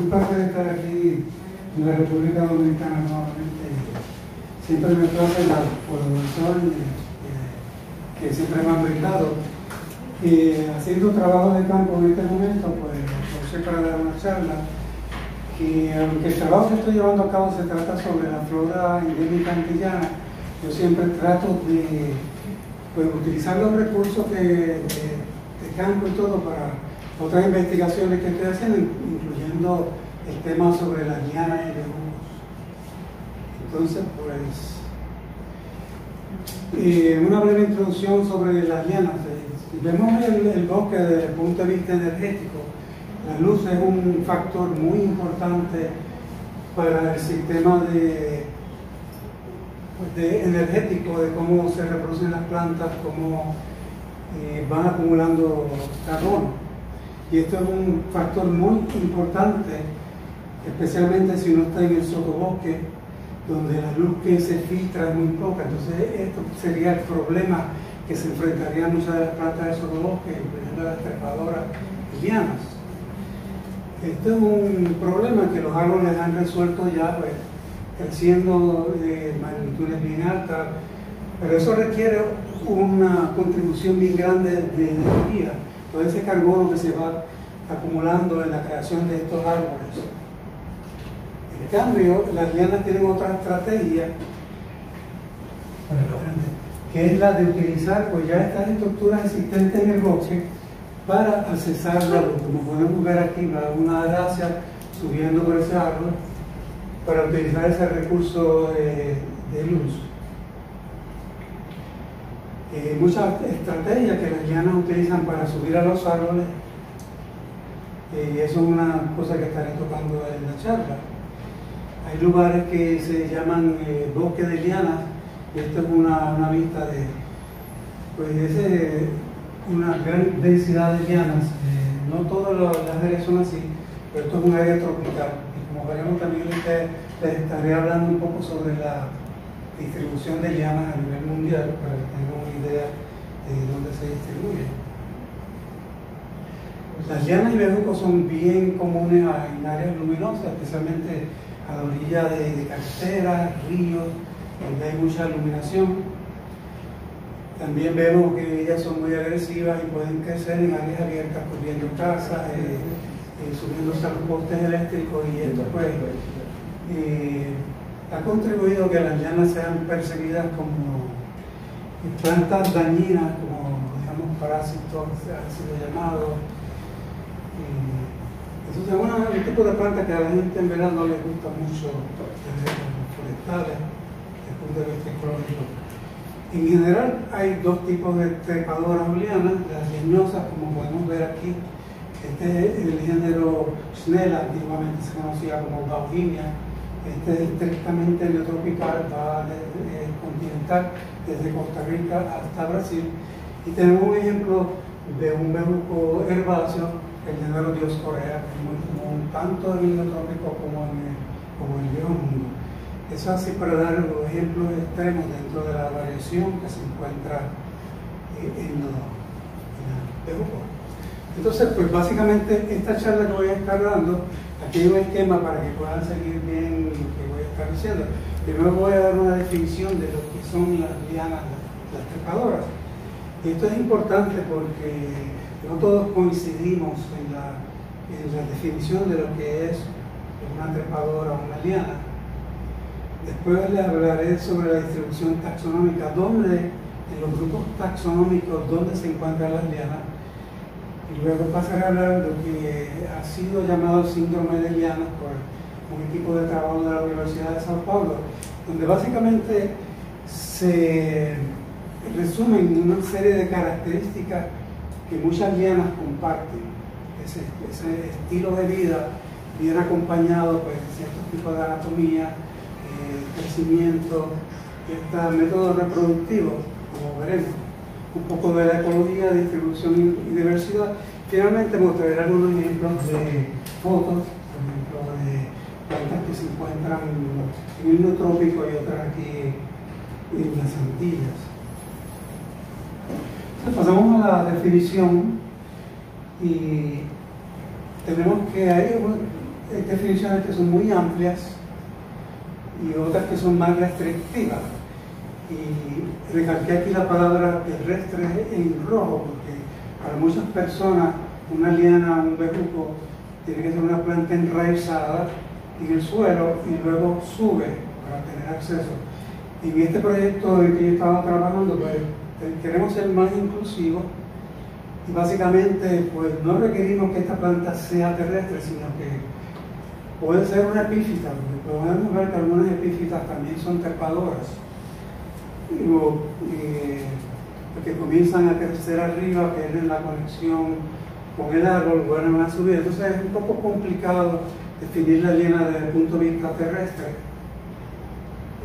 un placer estar aquí en la República Dominicana nuevamente. Siempre me place la colaboración que siempre me han brindado. Haciendo trabajo de campo en este momento, pues aproveché para dar una charla. Que aunque el trabajo que estoy llevando a cabo se trata sobre la flora endémica antillana, yo siempre trato de utilizar los recursos de campo y todo para otras investigaciones que estoy haciendo, incluyendo el tema sobre las lianas y los hongos. Entonces, una breve introducción sobre las lianas. Si vemos el bosque desde el punto de vista energético, la luz es un factor muy importante para el sistema energético, de cómo se reproducen las plantas, cómo van acumulando carbono. Y esto es un factor muy importante, especialmente si uno está en el sotobosque, donde la luz que se filtra es muy poca. Entonces esto sería el problema que se enfrentarían muchas de las plantas del sotobosque, incluyendo las trepadoras y lianas. Este es un problema que los árboles han resuelto ya, pues, creciendo de magnitudes bien altas, pero eso requiere una contribución bien grande de energía, todo ese carbono que se va acumulando en la creación de estos árboles. En cambio, las lianas tienen otra estrategia, que es la de utilizar pues ya estas estructuras existentes en el bosque para accesar la luz. Como podemos ver aquí, va una gracia subiendo por ese árbol para utilizar ese recurso de luz. Muchas estrategias que las lianas utilizan para subir a los árboles, y eso es una cosa que estaré tocando en la charla. Hay lugares que se llaman bosque de lianas, y esto es una vista de una gran densidad de lianas. No todas las áreas son así, pero esto es un área tropical. Y como veremos también les estaré hablando un poco sobre la distribución de lianas a nivel mundial para que tengan una idea de dónde se distribuyen. Las lianas y bejucos son bien comunes en áreas luminosas, especialmente a la orilla de carreteras, ríos, donde hay mucha iluminación. También vemos que ellas son muy agresivas y pueden crecer en áreas abiertas, cubriendo casas, subiéndose a los postes eléctricos, y esto pues ha contribuido a que las lianas sean percibidas como plantas dañinas, como digamos parásitos, ha sido llamado. Eso es un tipo de planta que a la gente en verdad no les gusta mucho, forestales, desde el punto de vista ecológico. En general hay dos tipos de trepadoras o lianas, las leñosas, como podemos ver aquí. Este es el género Schnella, antiguamente se conocía como Bauhinia. Este es estrictamente neotropical, va continental, desde Costa Rica hasta Brasil. Y tenemos un ejemplo de un bejuco herbáceo, el género Dioscorea, que es muy común tanto en el neotrópico como en el viejo mundo. Eso así para dar los ejemplos extremos dentro de la variación que se encuentra en los bejucos. Entonces, pues básicamente esta charla que voy a estar dando, aquí hay un esquema para que puedan seguir bien lo que voy a estar diciendo. Primero voy a dar una definición de lo que son las lianas, las trepadoras. Y esto es importante porque no todos coincidimos en la definición de lo que es una trepadora o una liana. Después les hablaré sobre la distribución taxonómica, en los grupos taxonómicos, dónde se encuentran las lianas. Y luego pasaré a hablar de lo que ha sido llamado síndrome de lianas por un equipo de trabajo de la Universidad de Sao Paulo, donde básicamente se resumen una serie de características que muchas lianas comparten. Ese estilo de vida viene acompañado pues, de ciertos tipos de anatomía, crecimiento y hasta métodos reproductivos, como veremos. Un poco de la ecología, distribución y diversidad. Finalmente mostraré algunos ejemplos de fotos, por ejemplo, de plantas que se encuentran en el neotrópico y otras aquí en las Antillas. Entonces pasamos a la definición y tenemos que hay definiciones que son muy amplias y otras que son más restrictivas. Y recalqué aquí la palabra terrestre en rojo, porque para muchas personas una liana, un bejuco, tiene que ser una planta enraizada en el suelo y luego sube para tener acceso. En este proyecto en que yo estaba trabajando, pues queremos ser más inclusivos y básicamente pues no requerimos que esta planta sea terrestre, sino que puede ser una epífita, porque podemos ver que algunas epífitas también son trepadoras, porque comienzan a crecer arriba, pierden la conexión con el árbol, vuelven a subir. Entonces es un poco complicado definir la liana desde el punto de vista terrestre.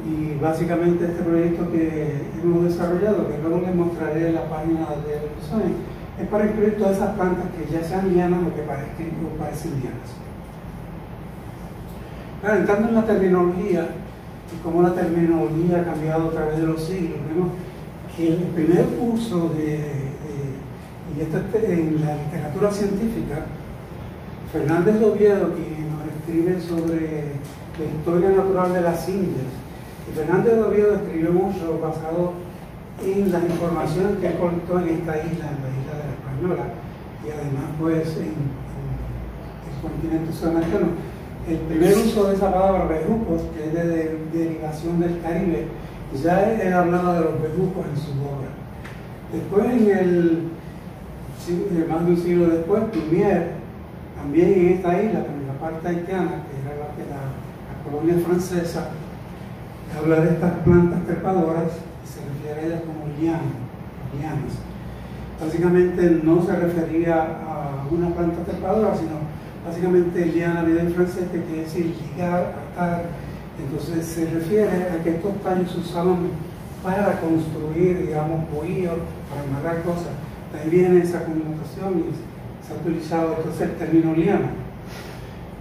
Y básicamente este proyecto que hemos desarrollado, que luego les mostraré en la página del design, es para incluir todas esas plantas que ya sean lianas o que parecen lianas. Ahora, entrando en la terminología y cómo la terminología ha cambiado a través de los siglos, vemos que el primer uso y esto en la literatura científica, Fernández de Oviedo, quien nos escribe sobre la historia natural de las Indias, y Fernández de Oviedo escribió mucho basado en las informaciones que él colectó en esta isla, en la isla de la Española, y además pues en el continente sudamericano. El primer uso de esa palabra bejucos, que es de derivación del Caribe, ya él hablaba de los bejucos en su obra. Después, más de un siglo después, Plumier, también en esta isla, pero en la parte haitiana, que era la colonia francesa, habla de estas plantas trepadoras y se refiere a ellas como lianas. Básicamente no se refería a una planta trepadora, sino básicamente liana viene en francés, que quiere decir ligar, atar. Entonces se refiere a que estos tallos se usaban para construir, digamos, bohíos, para amarrar cosas. De ahí viene esa connotación y se ha utilizado entonces el término liana.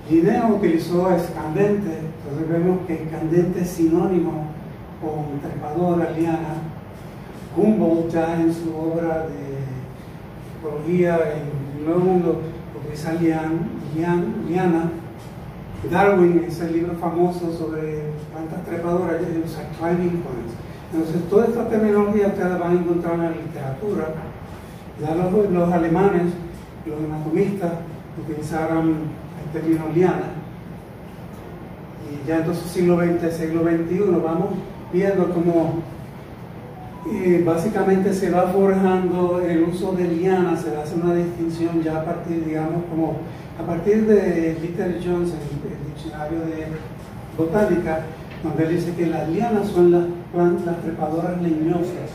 Linneo utilizó escandente, entonces vemos que escandente es sinónimo con trepadora, liana. Humboldt ya en su obra de ecología en el Nuevo Mundo utiliza liana. Darwin, ese libro famoso sobre plantas trepadoras, ya usa climbing plants. Entonces toda esta terminología ustedes van a encontrar en la literatura. Ya los alemanes, los anatomistas, utilizaron el término liana. Y ya entonces siglo XX, siglo XXI, vamos viendo cómo básicamente se va forjando el uso de liana, se hace una distinción ya a partir, digamos, como a partir de Little Jones, el diccionario de botánica, donde él dice que las lianas son las trepadoras leñosas.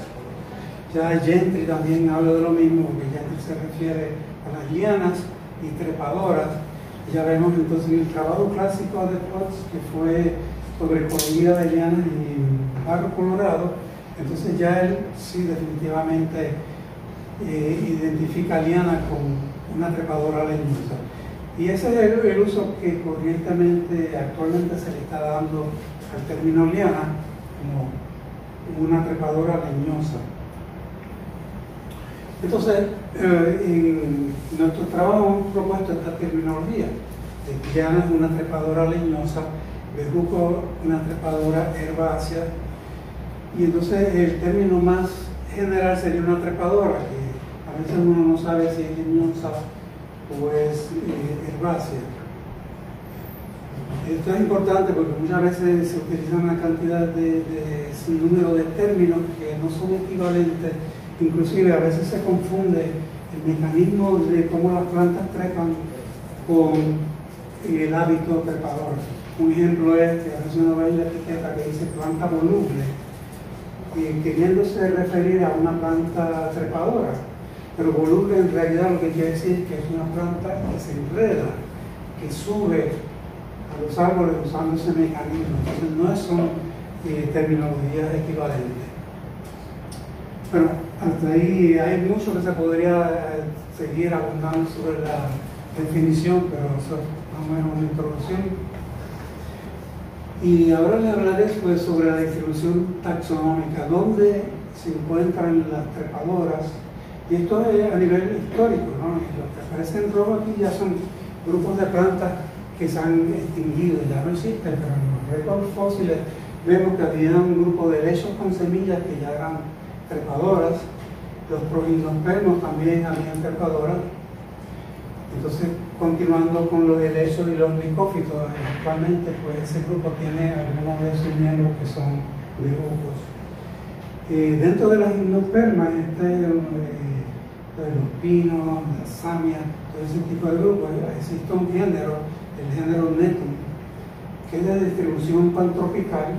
Ya Gentry también habla de lo mismo, porque Gentry se refiere a las lianas y trepadoras. Ya vemos entonces el trabajo clásico de Potts, que fue sobre ecología de lianas y barro colorado. Entonces ya él sí definitivamente identifica liana con una trepadora leñosa. Y ese es el uso que corrientemente, actualmente se le está dando al término liana como una trepadora leñosa. Entonces, en nuestro trabajo hemos propuesto esta terminología. Liana es una trepadora leñosa, bejuco una trepadora herbácea, y entonces el término más general sería una trepadora, que a veces uno no sabe si es leñosa o es herbácea. Esto es importante porque muchas veces se utiliza una cantidad sin número de términos que no son equivalentes. Inclusive a veces se confunde el mecanismo de cómo las plantas trepan con el hábito trepador. Un ejemplo es que a veces uno ve en la etiqueta que dice planta voluble, queriéndose referir a una planta trepadora, pero voluble en realidad lo que quiere decir es que es una planta que se enreda, que sube a los árboles usando ese mecanismo. Entonces no son terminologías equivalentes. Bueno, hasta ahí hay mucho que se podría seguir abundando sobre la definición, pero eso es más o menos una introducción. Y ahora les hablaré pues, sobre la distribución taxonómica, dónde se encuentran las trepadoras. Y esto es a nivel histórico, ¿no? Y lo que aparece en rojo aquí ya son grupos de plantas que se han extinguido, ya no existen, pero en los récords fósiles vemos que había un grupo de helechos con semillas que ya eran trepadoras. Los progimnospermos también habían trepadoras. Entonces, continuando con los helechos y los micófitos, actualmente pues ese grupo tiene algunos de sus miembros que son bejucos. Dentro de las gimnospermas, de los pinos, las samias, todo ese tipo de grupos, existe un género, el género Netum, que es de distribución pantropical.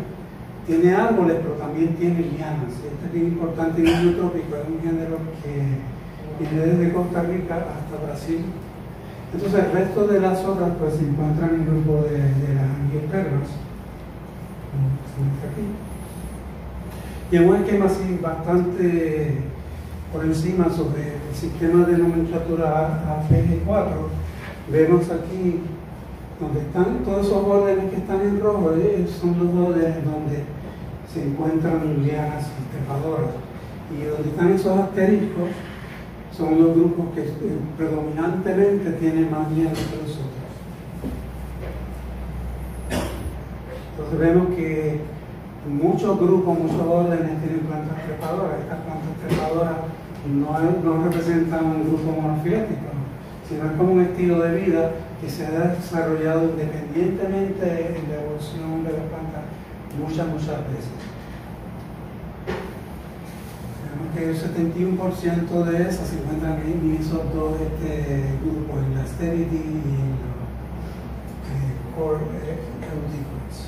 Tiene árboles, pero también tiene lianas. Este es bien importante en el neotrópico, es un género que viene desde Costa Rica hasta Brasil. Entonces el resto de las otras pues se encuentran en el grupo de las angiospermas, como se muestra aquí. Y en un esquema así bastante por encima sobre el sistema de nomenclatura APG4, vemos aquí donde están todos esos órdenes que están en rojo, son los órdenes donde se encuentran lianas y trepadoras, y donde están esos asteriscos son los grupos que predominantemente tienen más lianas que los otros. Entonces vemos que muchos grupos, muchos órdenes tienen plantas trepadoras. Estas plantas trepadoras no representan un grupo monofilético, sino es como un estilo de vida que se ha desarrollado independientemente en la evolución de las plantas muchas veces. Vemos que el 71% de esas se encuentran en esos dos grupos, en la Asteridae y en los Core Eudiculates.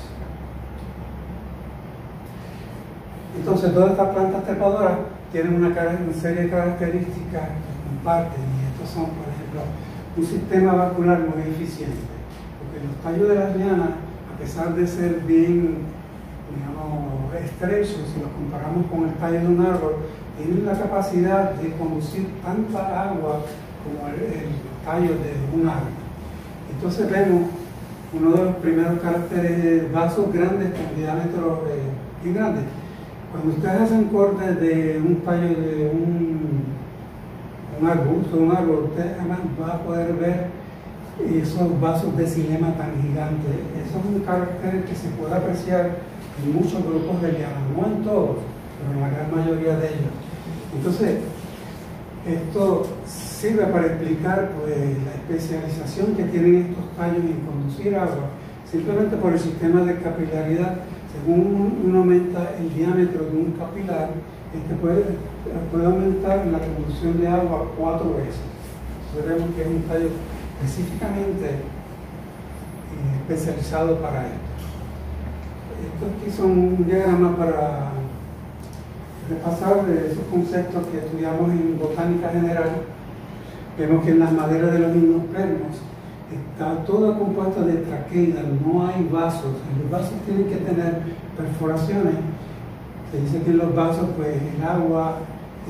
Entonces, todas estas plantas trepadoras tienen una serie de características que comparten, y estos son, por ejemplo, un sistema vascular muy eficiente, porque los tallos de las lianas, a pesar de ser bien, digamos, estrechos, si los comparamos con el tallo de un árbol, tienen la capacidad de conducir tanta agua como el tallo de un árbol. Entonces vemos uno de los primeros caracteres, vasos grandes con diámetro bien grande. Cuando ustedes hacen cortes de un tallo de un arbusto, un árbol, usted además va a poder ver esos vasos de xilema tan gigantes. Eso es un carácter que se puede apreciar en muchos grupos de lianas, no en todos, pero en la gran mayoría de ellos. Entonces, esto sirve para explicar pues, la especialización que tienen estos tallos en conducir agua, simplemente por el sistema de capilaridad. Según uno aumenta el diámetro de un capilar, puede aumentar la conducción de agua 4 veces. Entonces vemos que es un tallo específicamente especializado para esto. Estos aquí son un diagrama para repasar de esos conceptos que estudiamos en botánica general. Vemos que en las maderas de los gimnospermos está toda compuesta de traqueidas, no hay vasos. Los vasos tienen que tener perforaciones. Se dice que en los vasos pues, el agua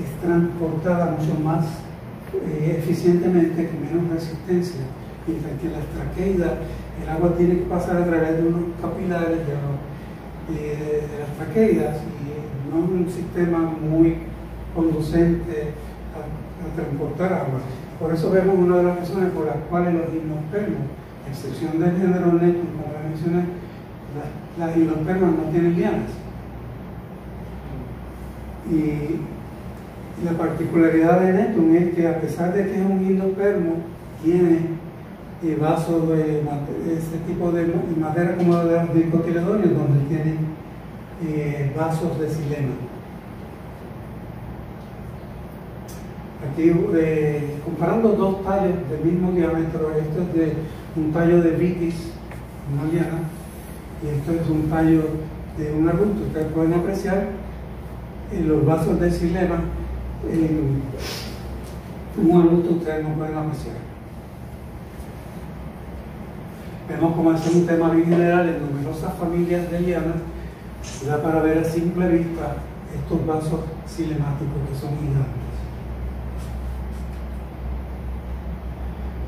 es transportada mucho más eficientemente, con menos resistencia, mientras que en las traqueidas el agua tiene que pasar a través de unos capilares de las traqueidas, y no es un sistema muy conducente a transportar agua. Por eso vemos una de las razones por las cuales los gimnospermos, a excepción del género Netum, como les mencioné, las gimnospermas no tienen lianas. Y la particularidad de Netum es que, a pesar de que es un gimnospermo, tiene vasos de este tipo de madera como de los dicotiledonios, donde tienen vasos de xilema. Aquí, comparando dos tallos del mismo diámetro, esto es de un tallo de vitis, una liana, y esto es un tallo de un arbusto. Ustedes pueden apreciar los vasos de xilema en un arbusto, ustedes no pueden apreciar. Vemos como es un tema bien general en numerosas familias de lianas, da para ver a simple vista estos vasos xilemáticos que son gigantes.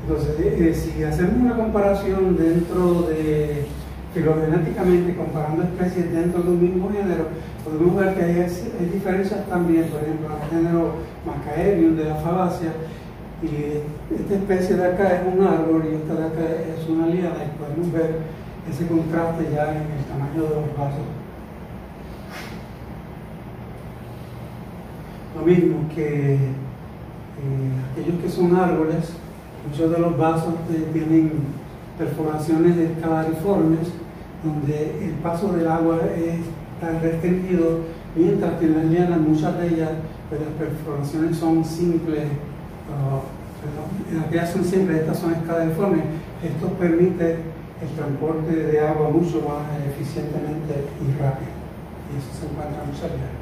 Entonces, si hacemos una comparación dentro de filogenéticamente, comparando especies dentro de un mismo género, podemos ver que hay diferencias también. Por ejemplo, el género Macaerium de la Fabaceae Y esta especie de acá es un árbol y esta de acá es una liana, y podemos ver ese contraste ya en el tamaño de los vasos. Lo mismo que aquellos que son árboles, muchos de los vasos tienen perforaciones escalariformes, donde el paso del agua está restringido, mientras que en las lianas, muchas de ellas, pues las perforaciones son simples, aquellas son simples, estas son escalariformes. Esto permite el transporte de agua mucho más eficientemente y rápido, y eso se encuentra en muchas lianas.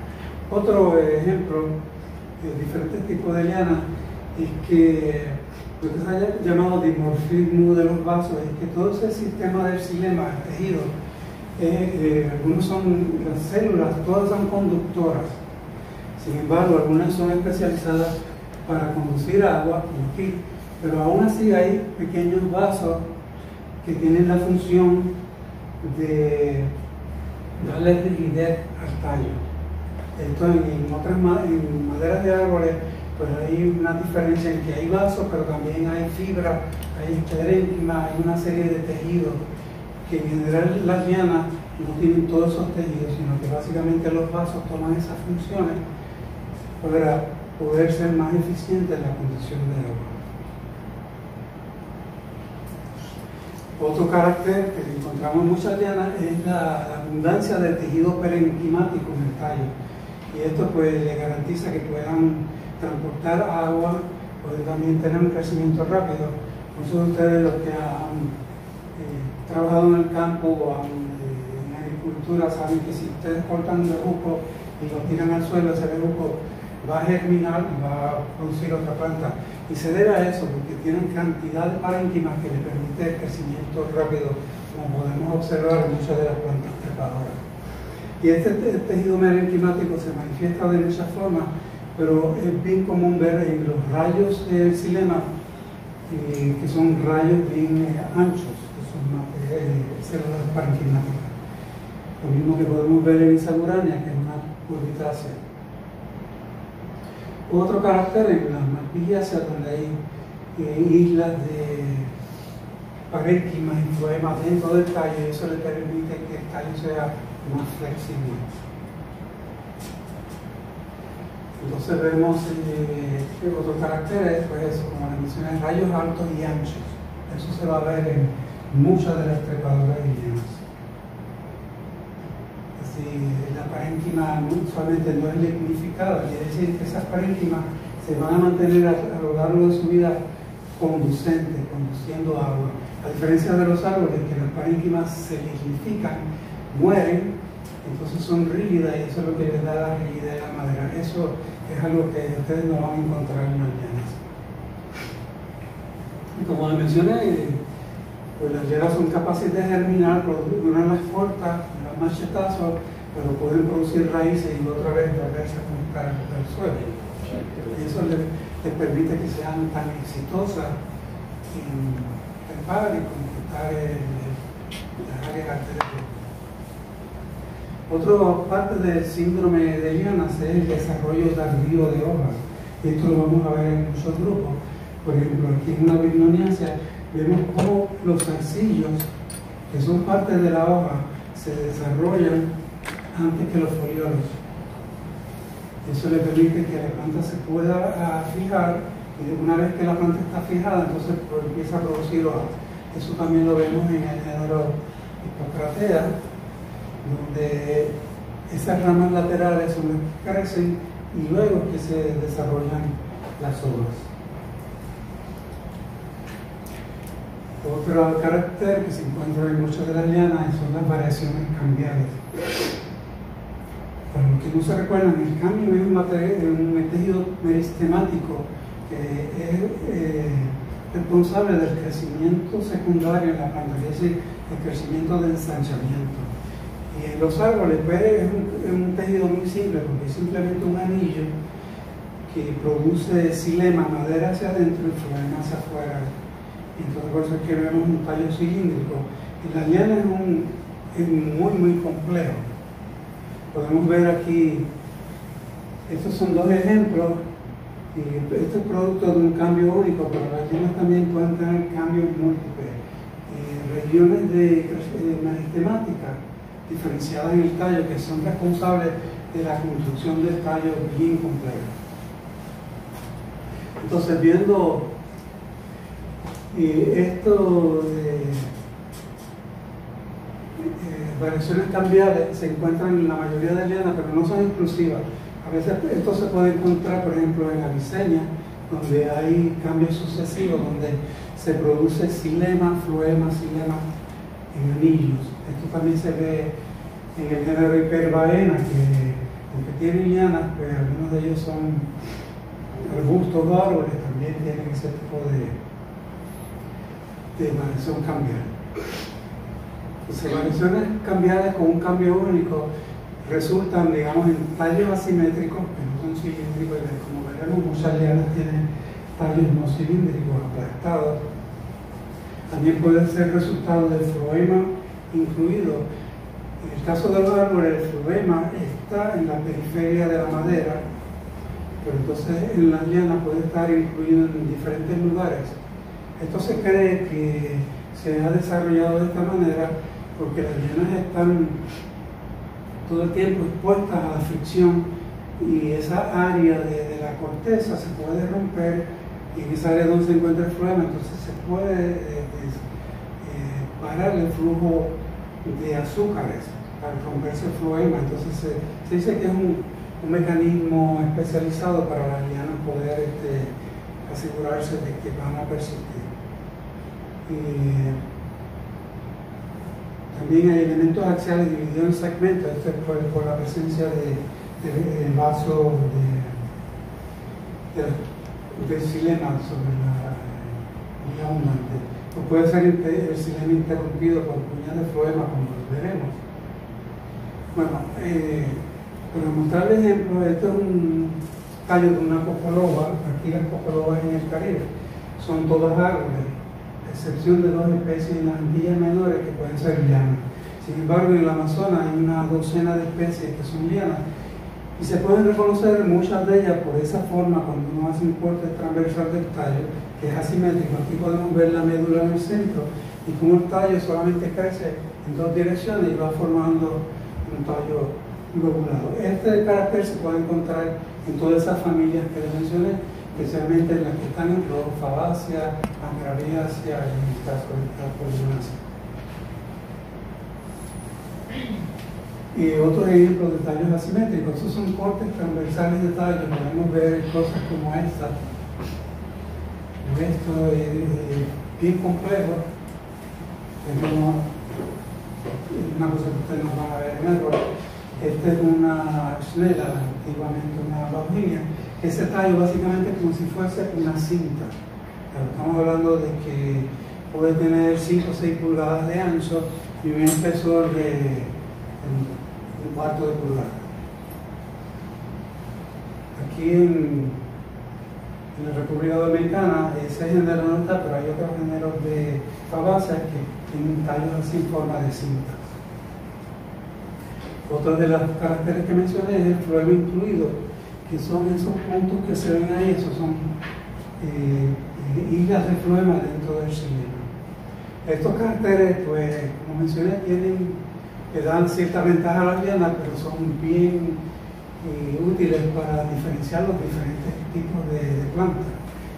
Otro ejemplo de diferentes tipos de lianas es que lo que se ha llamado dimorfismo de los vasos es que todo ese sistema del xilema, el tejido, algunos son las células, todas son conductoras. Sin embargo, algunas son especializadas para conducir agua, como aquí, pero aún así hay pequeños vasos que tienen la función de darle rigidez al tallo. Esto en maderas de árboles, pues hay una diferencia en que hay vasos, pero también hay fibra, hay parénquima, hay una serie de tejidos que en general las lianas no tienen todos esos tejidos, sino que básicamente los vasos toman esas funciones para poder ser más eficientes en la conducción de agua. Otro carácter que encontramos en muchas lianas es la abundancia del tejido parenquimático en el tallo. Y esto pues le garantiza que puedan transportar agua, pueden también tener un crecimiento rápido. Muchos de ustedes, los que han trabajado en el campo o en agricultura, saben que si ustedes cortan un bejuco y lo tiran al suelo, ese bejuco va a germinar y va a producir otra planta. Y se debe a eso, porque tienen cantidad de parénquimas que le permite el crecimiento rápido, como podemos observar en muchas de las plantas trepadoras. Y este tejido parenquimático se manifiesta de muchas formas, pero es bien común ver en los rayos del xilema, que son rayos bien anchos, que son células parenquimáticas. Lo mismo que podemos ver en Isaguranea, que es una curvitácea. Otro carácter en las malpighiáceas, donde hay islas de parénquimas y floemas dentro del tallo, y eso le permite que el tallo sea más flexible. Entonces vemos otro carácter, pues eso, como les mencioné, rayos altos y anchos. Eso se va a ver en muchas de las trepadoras lianas. La parénquima usualmente no es lignificada, quiere decir que esas parénquimas se van a mantener a lo largo de su vida conduciendo agua. A diferencia de los árboles, que las parénquimas se lignifican, mueren, entonces son rígidas y eso es lo que les da la rigidez de la madera. Eso es algo que ustedes no van a encontrar en las lianas. Y como les mencioné, pues las hierbas son capaces de germinar, unas las corta, unas machetazos, pero pueden producir raíces y otra vez volverse a conectar al suelo. Y eso les permite que sean tan exitosas en trepar y conquistar las áreas arteriales. Otra parte del síndrome de lianas es el desarrollo tardío de hojas. Y esto lo vamos a ver en muchos grupos. Por ejemplo, aquí en una bignoniacea vemos cómo los zarcillos, que son parte de la hoja, se desarrollan antes que los foliolos. Eso le permite que la planta se pueda fijar, y una vez que la planta está fijada, entonces pues, empieza a producir hojas. Eso también lo vemos en el género Hippocratea, donde esas ramas laterales son las que crecen y luego que se desarrollan las hojas. Otro carácter que se encuentra en muchas de las lianas son las variaciones cambiales. Para los que no se recuerdan, el cambio es un tejido meristemático que es responsable del crecimiento secundario en la planta, es decir, el crecimiento de ensanchamiento. Y en los árboles pues, es un tejido muy simple, porque es simplemente un anillo que produce xilema, madera hacia adentro y floema hacia afuera. Entonces por eso es que vemos un tallo cilíndrico. Y la liana es muy complejo. Podemos ver aquí, estos son dos ejemplos Y esto es producto de un cambio único, pero las lianas también pueden tener cambios múltiples. Regiones de meristematica diferenciadas en el tallo que son responsables de la construcción del tallo bien complejo. Entonces, viendo esto de variaciones cambiales se encuentran en la mayoría de lianas, pero no son exclusivas. A veces esto se puede encontrar, por ejemplo, en Avicennia, donde hay cambios sucesivos, donde se produce xilema, floema, xilema en anillos. Esto también se ve en el género Hyperbaena, que aunque tienen lianas, pues algunos de ellos son arbustos o árboles, también tienen ese tipo de variación cambial. Entonces, variaciones cambiales con un cambio único resultan, digamos, en tallos asimétricos, que no son cilíndricos, y como veremos, muchas lianas tienen tallos no cilíndricos, aplastados. También puede ser resultado del floema incluido. En el caso de los árboles, el floema está en la periferia de la madera, pero entonces en las lianas puede estar incluido en diferentes lugares. Esto se cree que se ha desarrollado de esta manera porque las lianas están todo el tiempo expuestas a la fricción y esa área de la corteza se puede romper, y en esa área donde se encuentra el floema, entonces se puede parar el flujo de azúcares al romperse el floema. Entonces se dice que es un mecanismo especializado para las lianas poder asegurarse de que van a persistir. También hay elementos axiales divididos en segmentos, esto es por la presencia de vaso de xilema sobre la vía abundante. O puede ser el xilema interrumpido por cuñas de floema, como lo veremos. Bueno, para mostrarles ejemplo, esto es un tallo de una cocoloba. Aquí las cocolobas en el Caribe son todas árboles, a excepción de dos especies en las Antillas Menores que pueden ser lianas. Sin embargo, en el Amazonas hay una docena de especies que son lianas y se pueden reconocer muchas de ellas por esa forma cuando uno hace un corte transversal del tallo, que es asimétrico. Aquí podemos ver la médula en el centro y cómo el tallo solamente crece en dos direcciones y va formando un tallo lobulado. Este carácter se puede encontrar en todas esas familias que les mencioné, especialmente en las que están en Rhodophabaceae, Agraviaceae y en el caso de la Polygonaceae. Y otros ejemplos de tallos asimétricos, estos son cortes transversales de tallos. Podemos ver cosas como esta. Esto es bien complejo, es una cosa que ustedes no van a ver en el rol. Esta es una Schnella, antiguamente una Bauhinia. Ese tallo básicamente es como si fuese una cinta. Estamos hablando de que puede tener 5 o 6 pulgadas de ancho y un espesor de un cuarto de pulgada. Aquí en la República Dominicana ese género no está, pero hay otros géneros de Fabaceae que tienen tallos así en forma de cinta. Otro de los caracteres que mencioné es el floema incluido, que son esos puntos que se ven ahí, esos son hilas de floema dentro del xilema. Estos caracteres, pues, como mencioné, le dan cierta ventaja a las lianas, pero son bien útiles para diferenciar los diferentes tipos de plantas.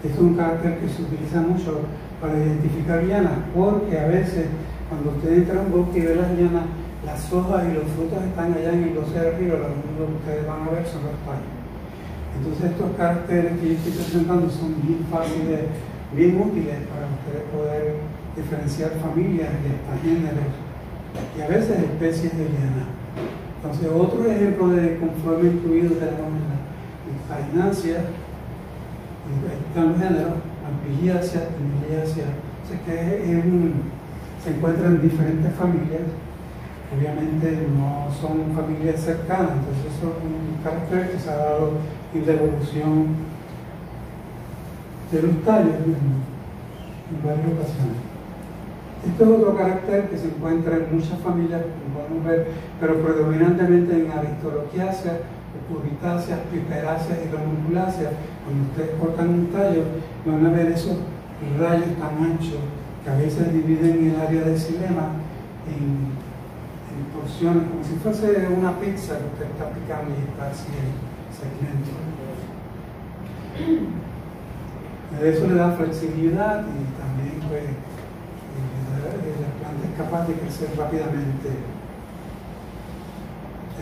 Esto es un carácter que se utiliza mucho para identificar lianas, porque a veces cuando usted entra a un bosque y ve las lianas, las hojas y los frutos están allá en el bosque de arriba, lo único que ustedes van a ver son los tallos. Entonces estos caracteres que yo estoy presentando son bien fáciles, bien útiles para ustedes poder diferenciar familias y hasta géneros y a veces especies de liana. Entonces otro ejemplo de conforme incluido tenemos en Fainaceae, están los géneros, Ampeliaceae, Pineliaceae, se encuentran en diferentes familias. Obviamente no son familias cercanas, entonces eso es un carácter que se ha dado en la evolución de los tallos en varias ocasiones. Este es otro carácter que se encuentra en muchas familias, como podemos ver, pero predominantemente en Aristolochiaceae, cucurbitáceas, piperáceas y ranunculáceas. Cuando ustedes cortan un tallo, van a ver esos rayos tan anchos que a veces dividen el área del xilema en porciones, como si fuese una pizza que usted está picando y está así el segmento. Eso le da flexibilidad y también pues, la planta es capaz de crecer rápidamente.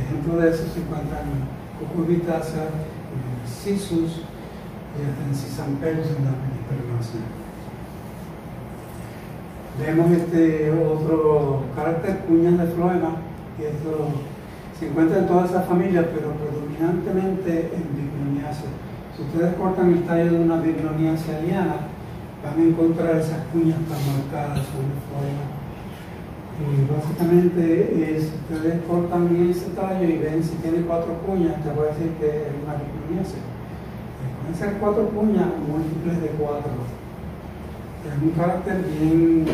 Ejemplo de eso se encuentran cucurbitáceas, Cissus y hasta en Cisampelus en la menispermácea. Vemos otro carácter, cuñas de floema, y esto se encuentra en toda esa familia, pero predominantemente en Bignoniaceae. Si ustedes cortan el tallo de una Bignoniaceae liana, van a encontrar esas cuñas tan marcadas sobre el floema. Y básicamente, si ustedes cortan ese tallo y ven si tiene 4 cuñas, te voy a decir que es una Bignoniaceae. Pueden ser 4 cuñas o múltiples de 4. Es un carácter bien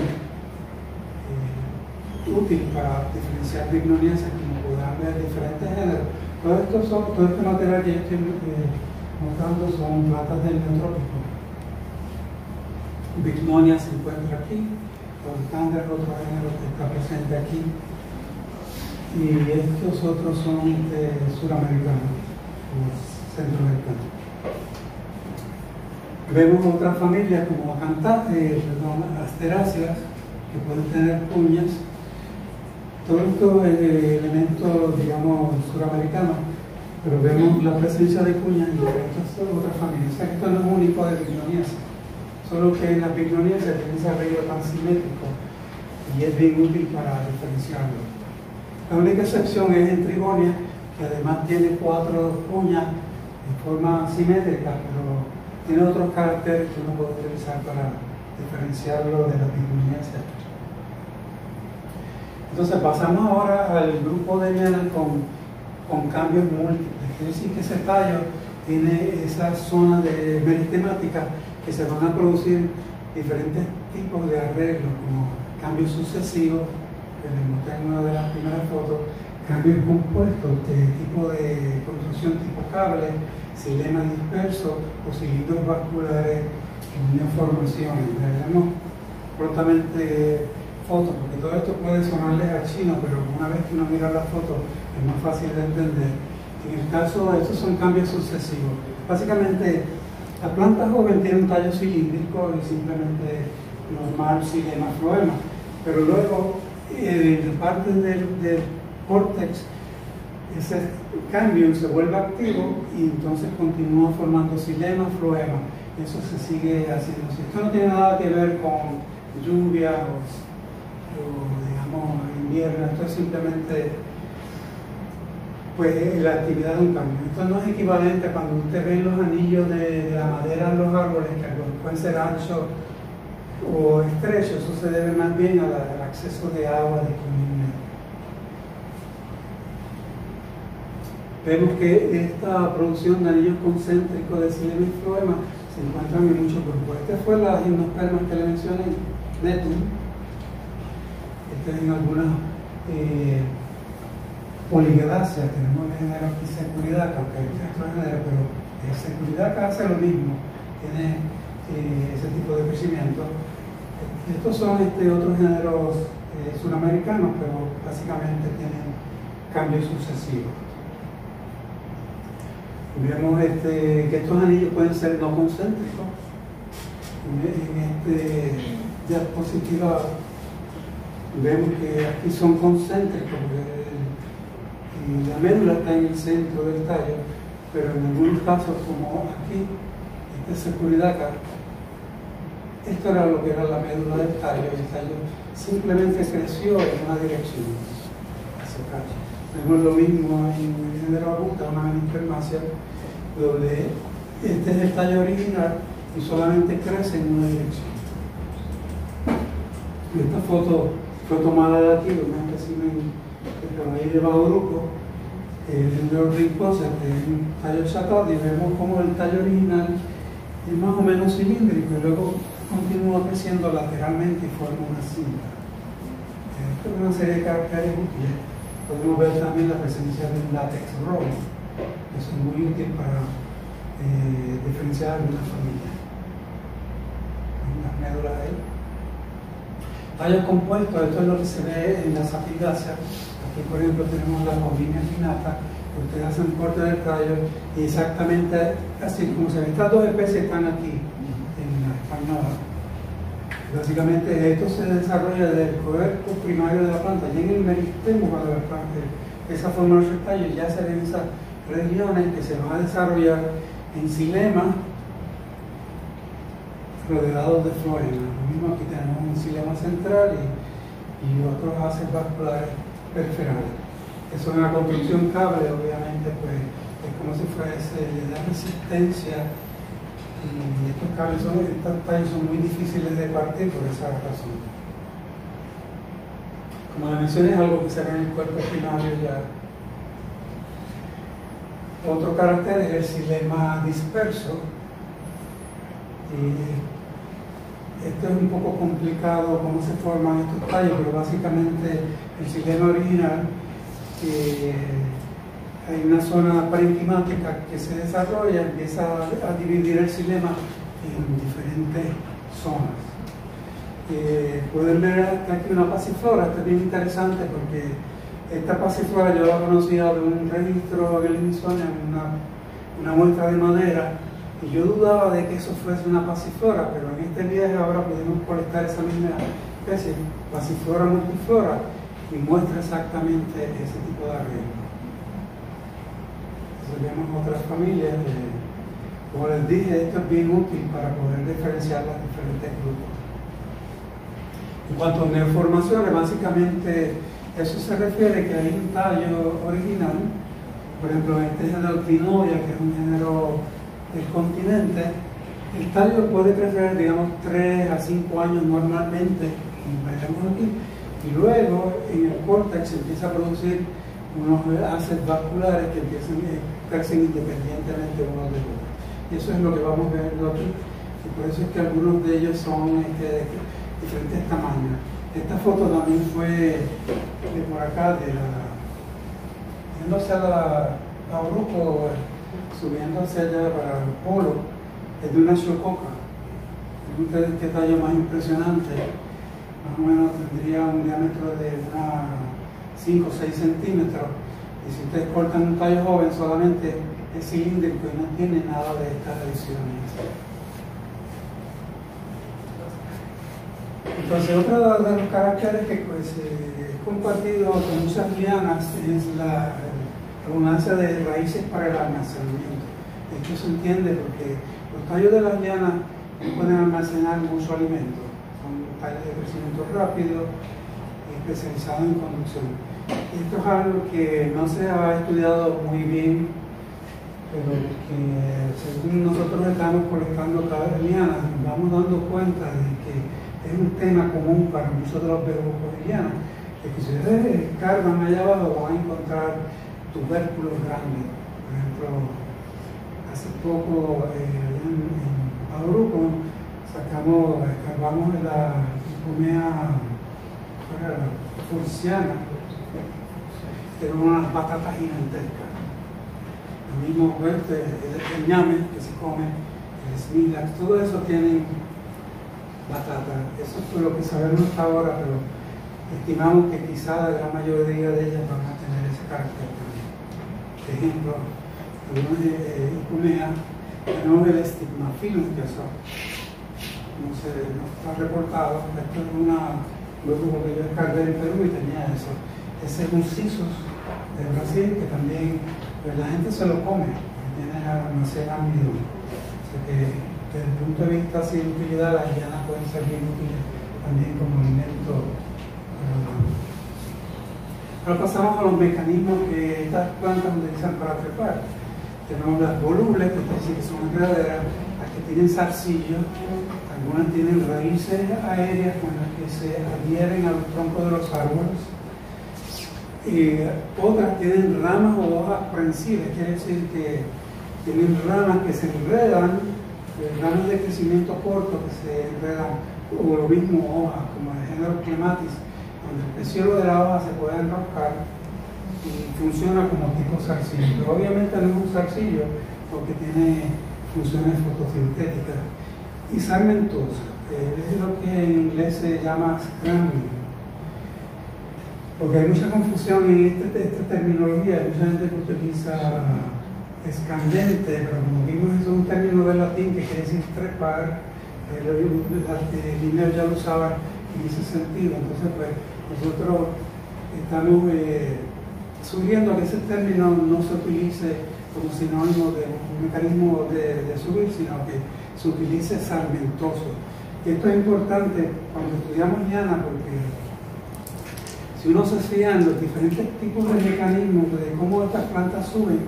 útil para diferenciar Bignoniaceae, como podrán ver diferentes géneros. Todo este material que yo estoy mostrando son plantas del neotrópico. Bignonia se encuentra aquí, Rhododendron, otro género que está presente aquí, y estos otros son suramericanos o centroamericanos. Vemos otras familias como asteráceas que pueden tener cuñas. Todos estos elementos, digamos, suramericanos, pero vemos la presencia de cuñas en estas otras familias. O sea que esto no es único de Bignoniaceae, solo que en la Bignoniaceae tiene ese arreglo tan simétrico y es bien útil para diferenciarlo. La única excepción es en Trigonia, que además tiene 4 cuñas en forma simétrica, pero tiene otros caracteres que uno puede utilizar para diferenciarlo de la Bignoniaceae. Entonces pasamos ahora al grupo de lianas con cambios múltiples. Quiere decir que ese tallo tiene esa zona de meritemática que se van a producir diferentes tipos de arreglos, como cambios sucesivos, que les mostré en una de las primeras fotos, cambios compuestos de tipo de construcción tipo cable, xilema disperso o cilindros vasculares en neoformaciones. Veremos prontamente fotos, porque todo esto puede sonarles a chino, pero una vez que uno mira las fotos es más fácil de entender. En el caso de estos son cambios sucesivos. Básicamente, la planta joven tiene un tallo cilíndrico y simplemente normal xilema floema, pero luego en parte del córtex ese cambio se vuelve activo y entonces continúa formando xilema floema. Eso se sigue haciendo. Esto no tiene nada que ver con lluvia o digamos invierno, esto es simplemente pues la actividad de un cambio. Esto no es equivalente a cuando usted ve los anillos de la madera en los árboles, que algunos pueden ser anchos o estrechos. Eso se debe más bien al acceso de agua disponible. Vemos que esta producción de anillos concéntricos de xilema y floema se encuentran en muchos grupos. Esta fue la gimnosperma que le mencioné, Netum. En algunas poligedáceas tenemos el género aquí Securidaca, aunque hay otro género, pero Securidaca hace lo mismo, tiene ese tipo de crecimiento. Estos son otros géneros suramericanos, pero básicamente tienen cambios sucesivos. Vemos que estos anillos pueden ser no concéntricos. En esta diapositiva vemos que aquí son concéntricos, y la médula está en el centro del tallo, pero en algunos casos, como aquí, Securidaca, esto era lo que era la médula del tallo, y el tallo simplemente creció en una dirección hacia acá. Vemos lo mismo en el género Abuta, una menispermácea, donde este es el tallo original y solamente crece en una dirección. Esta foto fue tomada de aquí, de un espécimen de raíz de Bauruco, el Neurorincosa, que es un tallo chatado, y vemos como el tallo original es más o menos cilíndrico y luego continúa creciendo lateralmente y forma una cinta. Esto es una serie de caracteres útiles. Podemos ver también la presencia de un látex rojo. Eso es muy útil para diferenciar algunas familias. Las médulas ahí. Tallos compuestos, esto es lo que se ve en las apigáceas. Aquí, por ejemplo, tenemos la Cominia pinnata. Ustedes hacen corte del tallo y exactamente así como se ven. Estas dos especies están aquí en la espalda. Básicamente esto se desarrolla desde el cuerpo primario de la planta y en el meristemo, cuando la planta empieza a formar los tallos, ya se ven esas regiones que se van a desarrollar en xilema rodeados de flores. Lo mismo aquí tenemos un xilema central y otros haces vasculares periferales. Eso es una construcción cable, obviamente, pues es como si fuese, le da resistencia. Y estos tallos son muy difíciles de partir por esa razón. Como la mencioné, es algo que se ve en el cuerpo primario ya. Otro carácter es el xilema disperso. Y esto es un poco complicado cómo se forman estos tallos, pero básicamente el xilema original, hay una zona parenquimática que se desarrolla, empieza a dividir el xilema en diferentes zonas. Pueden ver aquí una pasiflora. Esto es bien interesante porque esta pasiflora yo la conocía de un registro en el Smithsonian, una muestra de madera, y yo dudaba de que eso fuese una pasiflora, pero en este viaje ahora pudimos colectar esa misma especie, pasiflora multiflora, y muestra exactamente ese tipo de arreglo. Vemos otras familias. Como les dije, esto es bien útil para poder diferenciar los diferentes grupos. En cuanto a neoformaciones, básicamente eso se refiere que hay un tallo original. Por ejemplo, este género Clinodia, que es un género del continente, el tallo puede crecer, digamos, 3 a 5 años normalmente, como veremos aquí, y luego en el córtex se empieza a producir unos haces vasculares que crecen independientemente unos de otros. Y eso es lo que vamos viendo aquí. Y por eso es que algunos de ellos son de diferentes tamaños. Esta foto también fue de por acá, yendo hacia la Bauruco, subiendo hacia allá para el polo, es de una chococa. Miren qué tallo más impresionante. Más o menos tendría un diámetro de unas 5 o 6 centímetros, y si ustedes cortan un tallo joven solamente es cilíndrico y no tiene nada de estas lesiones. Entonces, otro de los caracteres que pues, es compartido con muchas lianas es la abundancia de raíces para el almacenamiento. Esto se entiende porque los tallos de las lianas no pueden almacenar mucho alimento, son tallos de crecimiento rápido y especializados en conducción. Esto es algo que no se ha estudiado muy bien, pero que según nosotros estamos colectando cada liana, nos vamos dando cuenta de que es un tema común para muchos de los berbocorianos, que si ustedes cargan allá abajo van a encontrar tubérculos grandes. Por ejemplo, hace poco en Bauruco escarbamos la Icumea furciana, eran unas batatas gigantescas. Lo mismo el ñame que se come, el smilax, todo eso tiene batata. Eso es lo que sabemos hasta ahora, pero estimamos que quizá la gran mayoría de ellas van a tener ese carácter también. Por ejemplo, algunos Icumea tenemos el estigmafilum, que eso no está reportado. Esto es un grupo que yo descargué en Perú y tenía eso. Ese es un sisus de Brasil que también pues, la gente se lo come, tiene almacén midón. O sea que desde el punto de vista así, de utilidad, las lianas pueden ser bien útiles también como alimento. Ahora pasamos a los mecanismos que estas plantas utilizan para trepar. Tenemos las volubles, que es decir, que son enredaderas, las que tienen zarcillos, algunas tienen raíces aéreas con las que se adhieren a los troncos de los árboles. Y otras tienen ramas o hojas prensiles, quiere decir que tienen ramas que se enredan, ramas de crecimiento corto que se enredan, o lo mismo hojas, como el género clematis, donde el peciolo de la hoja se puede enroscar y funciona como tipo zarcillo. Pero obviamente no es un zarcillo porque tiene funciones fotosintéticas. Y sarmentosa, es lo que en inglés se llama scrambling. Porque hay mucha confusión en esta terminología, hay mucha gente que utiliza escandente, pero como vimos es un término del latín que quiere decir trepar, Linneo ya lo usaba en ese sentido, entonces pues nosotros estamos sugiriendo que ese término no se utilice como sinónimo de un mecanismo de subir, sino que se utilice sarmentoso. Y esto es importante cuando estudiamos liana porque si uno se fija en los diferentes tipos de mecanismos de cómo estas plantas suben,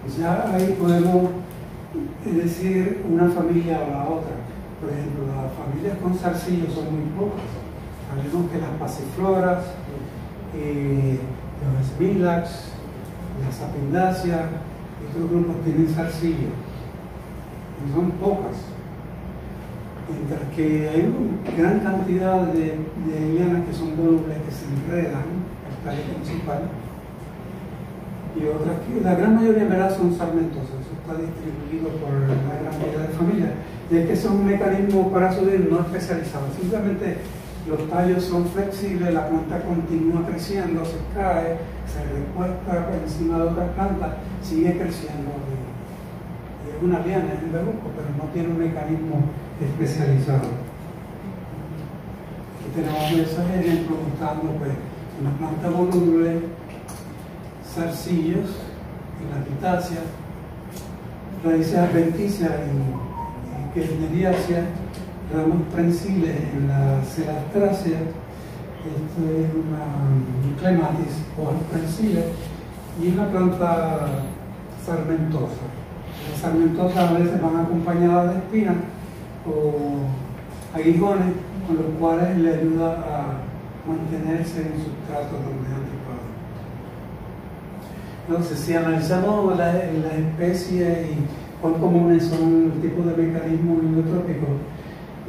pues ya ahí podemos decir una familia o la otra. Por ejemplo, las familias con zarcillos son muy pocas. Sabemos que las pasifloras, los smilax, las sapindaceae, estos grupos tienen zarcillo. Y son pocas. Mientras que hay una gran cantidad de lianas que son volubles, que se enredan, el tallo principal, y otras que la gran mayoría en verdad son sarmentosas. Eso está distribuido por la gran mayoría de familias. Y es que son un mecanismo para subir no especializado. Simplemente los tallos son flexibles, la planta continúa creciendo, se cae, se recuesta por encima de otra planta, sigue creciendo. Es una liana, es un bejuco, pero no tiene un mecanismo especializado. Aquí tenemos esos ejemplos mostrando pues, una planta voluble, zarcillos en la epitacia, raíces adventicias en Kirchneriaceae, ramas prensiles en la Celastraceae, esto es una clematis o prensiles, y una planta sarmentosa. Las sarmentosas a veces van acompañadas de espinas o aguijones, con los cuales le ayuda a mantenerse en sustrato donde han trepado. Entonces, si analizamos las especies y cuán comunes son el tipo de mecanismos heliotrópicos,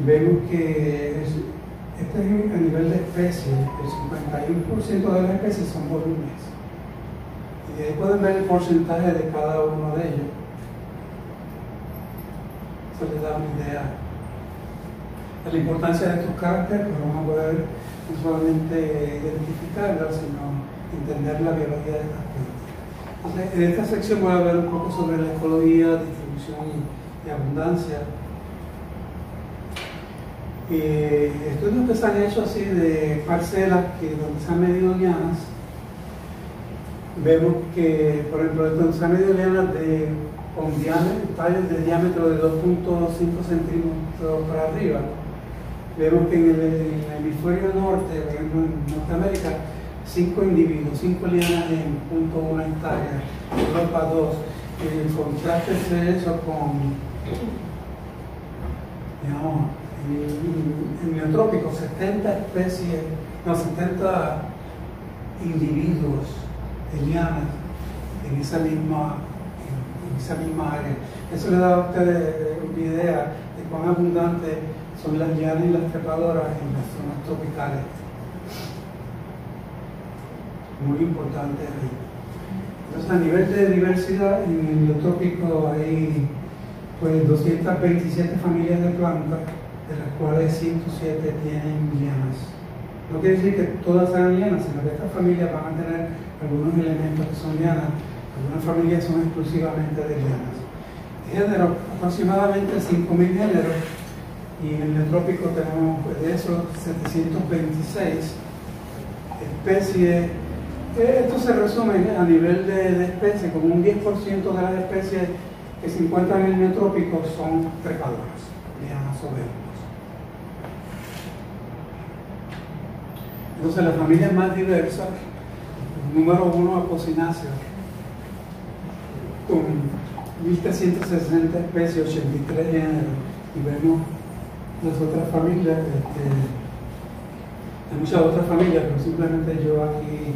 vemos que este es a nivel de especie, el 51% de las especies son volúmenes. Y ahí pueden ver el porcentaje de cada uno de ellos. Eso les da una idea de la importancia de estos caracteres, pero vamos a poder no solamente identificarlas, sino entender la biología de estas plantas. Entonces, en esta sección voy a hablar un poco sobre la ecología, distribución y abundancia. Estudios que se han hecho así de parcelas donde se han medido lianas, vemos que, por ejemplo, donde se han medido lianas con tallos de diámetro de 2.5 centímetros para arriba, vemos que en el hemisferio norte, por ejemplo en Norteamérica, 5 individuos, 5 lianas en 0.1 hectárea, Europa 2. El contraste de eso con, digamos, en neotrópico, 70 especies, no, 70 individuos de lianas en esa misma área. Eso le da a ustedes una idea de cuán abundantes son las lianas y las trepadoras en las zonas tropicales. Muy importante ahí. Entonces, a nivel de diversidad, en el neotrópico hay pues 227 familias de plantas, de las cuales 107 tienen lianas. No quiere decir que todas sean lianas, sino que estas familias van a tener algunos elementos que son lianas, algunas familias son exclusivamente de lianas. Géneros, aproximadamente 5.000 géneros, y en el neotrópico tenemos pues, de esos 726 especies. Esto se resume a nivel de especies, como un 10% de las especies que se encuentran en el neotrópico son trepadoras, lianas o bejucos. Entonces, las familias más diversas, número 1, Apocynaceae, con 1.360 especies, 83 géneros, y vemos las otras familias, hay muchas otras familias, pero simplemente yo aquí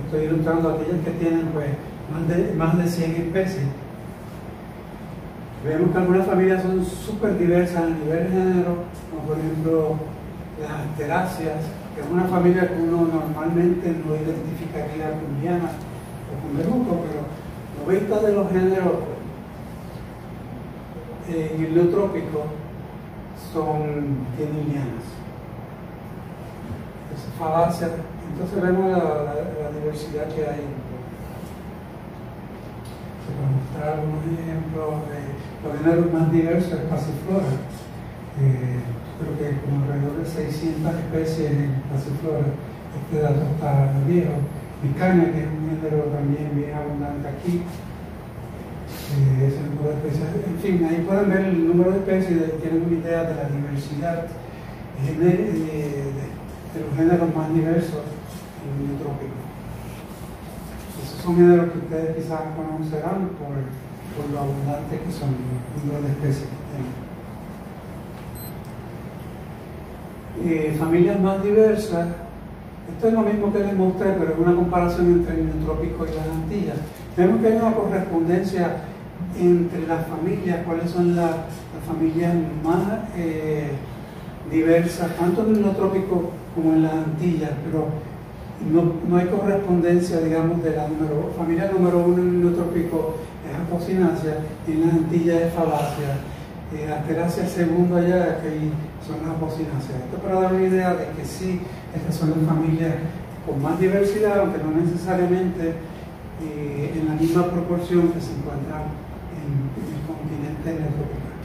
estoy ilustrando aquellas que tienen pues, más de 100 especies. Vemos que algunas familias son súper diversas a nivel de género, como por ejemplo las Asteráceas, que es una familia que uno normalmente no identificaría con lianas, con Bejuco, pero 90 de los géneros en el neotrópico tienen lianas. Es falacia. Entonces vemos la diversidad que hay. Se pueden mostrar algunos ejemplos. Los géneros más diversos es Passiflora. Creo que como alrededor de 600 especies en Passiflora. Este dato está viejo. Micania, que es un género también bien abundante aquí. Ese número de especies. En fin, ahí pueden ver el número de especies, tienen una idea de la diversidad de los géneros más diversos en el neotrópico. Esos son géneros que ustedes quizás conocerán por lo abundante que son, el número de especies que tienen. Familias más diversas. Esto es lo mismo que les mostré, pero es una comparación entre el neotrópico y las Antillas. Vemos que hay una correspondencia entre las familias, cuáles son las familias más diversas, tanto en el neotrópico como en las Antillas, pero no hay correspondencia, digamos, de la familia número 1 en el neotrópico es Apocynaceae, y en las Antillas es Fabaceae. Asteraceae segundo allá, que son las Apocynaceae. Esto para dar una idea de que sí, estas son las familias con más diversidad, aunque no necesariamente en la misma proporción que se encuentran en el continente neotropical.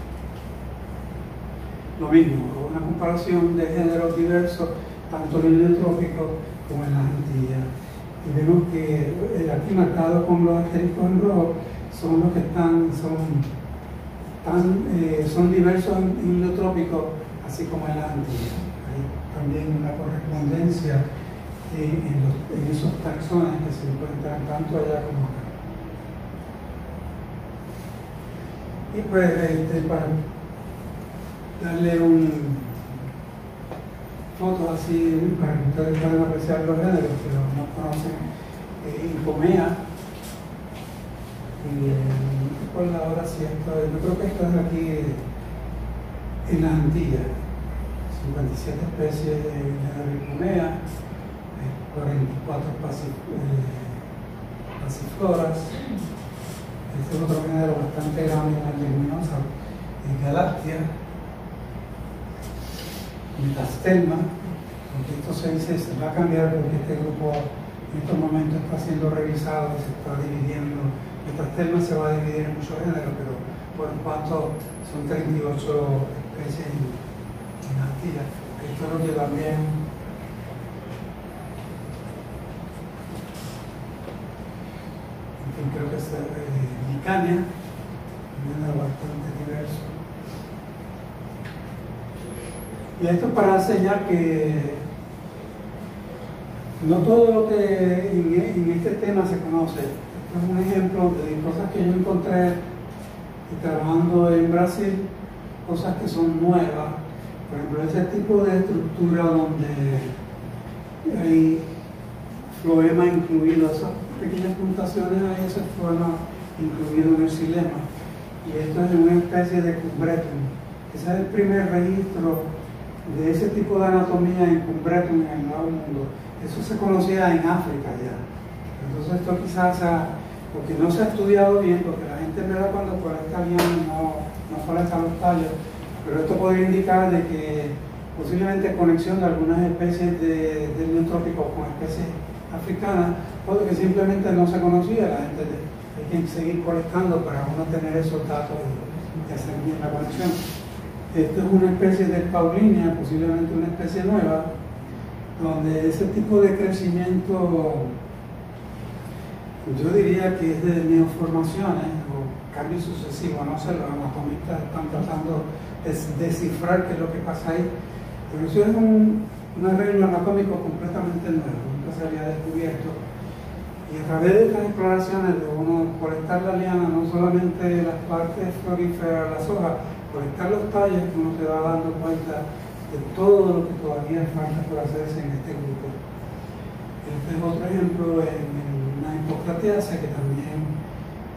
Lo mismo, una comparación de géneros diversos, tanto en el neotrópico como en las Antillas. Y vemos que aquí marcados con los asteriscos en rojo son los que son diversos en el neotrópico, así como en las Antillas. Hay también una correspondencia en esos taxones que se encuentran tanto allá como acá. Y pues para darle un foto así para que ustedes puedan apreciar los géneros que no conocen, Incomea, y no recuerdo ahora si esto es, yo creo que esto es aquí en las Antillas, 57 especies de Incomea, 44 Passifloras. Este es otro género bastante grande en la leguminosa, Galactia, Metastelma, aunque esto se va a cambiar porque este grupo en estos momentos está siendo revisado y se está dividiendo. Metastelma se va a dividir en muchos géneros, pero por en cuanto son 38 especies en Antillas. Esto es lo que también creo que es Micania, un género bastante diverso. Y esto para enseñar que no todo lo que en este tema se conoce. Esto es un ejemplo de cosas que yo encontré trabajando en Brasil, cosas que son nuevas. Por ejemplo, ese tipo de estructura donde hay floema incluido, esas pequeñas puntuaciones, hay ese floema incluido en el xilema. Y esto es una especie de Cumbretum. Ese es el primer registro de ese tipo de anatomía en Cumbretum en el Nuevo Mundo. Eso se conocía en África ya. Entonces esto quizás porque no se ha estudiado bien, porque la gente en verdad cuando colecta bien no colecta los tallos, pero esto podría indicar de que posiblemente conexión de algunas especies del neotrópico con especies africanas, o que simplemente no se conocía. La gente hay que seguir colectando para uno tener esos datos y hacer bien la conexión. Esto es una especie de Paulinia, posiblemente una especie nueva, donde ese tipo de crecimiento, yo diría que es de neoformaciones o cambios sucesivos, no sé, los anatomistas están tratando de descifrar qué es lo que pasa ahí, pero eso es un arreglo anatómico completamente nuevo, nunca se había descubierto. Y a través de estas exploraciones de uno colectar la liana, no solamente las partes floríferas, las hojas, colectar los tallos, uno se va dando cuenta de todo lo que todavía falta por hacerse en este grupo. Este es otro ejemplo en una Hippocrateaceae, que también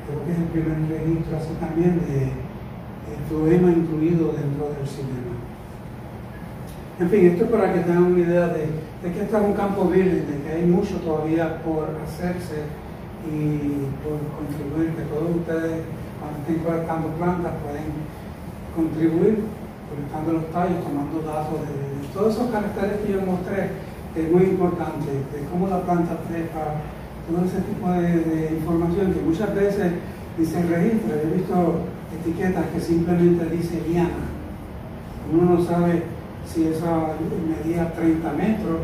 creo que es el primer registro así también de floema incluido dentro del xilema. En fin, esto es para que tengan una idea de que este es un campo virgen, de que hay mucho todavía por hacerse y por contribuir, que todos ustedes cuando estén colectando plantas pueden contribuir colectando los tallos, tomando datos de todos esos caracteres que yo mostré, que es muy importante, de cómo la planta trepa, todo ese tipo de información que muchas veces dicen registra. Yo he visto etiquetas que simplemente dice liana. Uno no sabe si esa medía 30 metros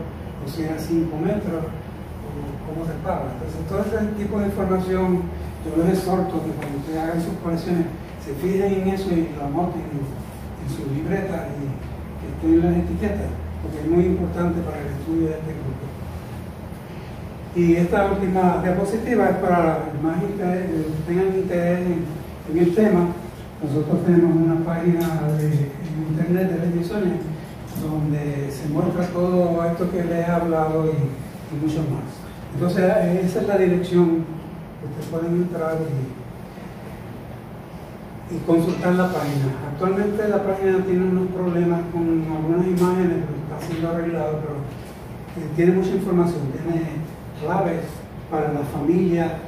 o si era 5 metros o cómo se paga. Entonces todo ese tipo de información yo les exhorto que cuando ustedes hagan sus colecciones se fijen en eso y lo anoten en su libreta y que estén en las etiquetas, porque es muy importante para el estudio de este grupo. Y esta última diapositiva es para más interés, tengan interés en el tema. Nosotros tenemos una página en internet de Reddisonia donde se muestra todo esto que les he hablado y mucho más. Entonces esa es la dirección que ustedes pueden entrar y consultar la página. Actualmente la página tiene unos problemas con algunas imágenes, pero está siendo arreglado, pero tiene mucha información, tiene claves para la familia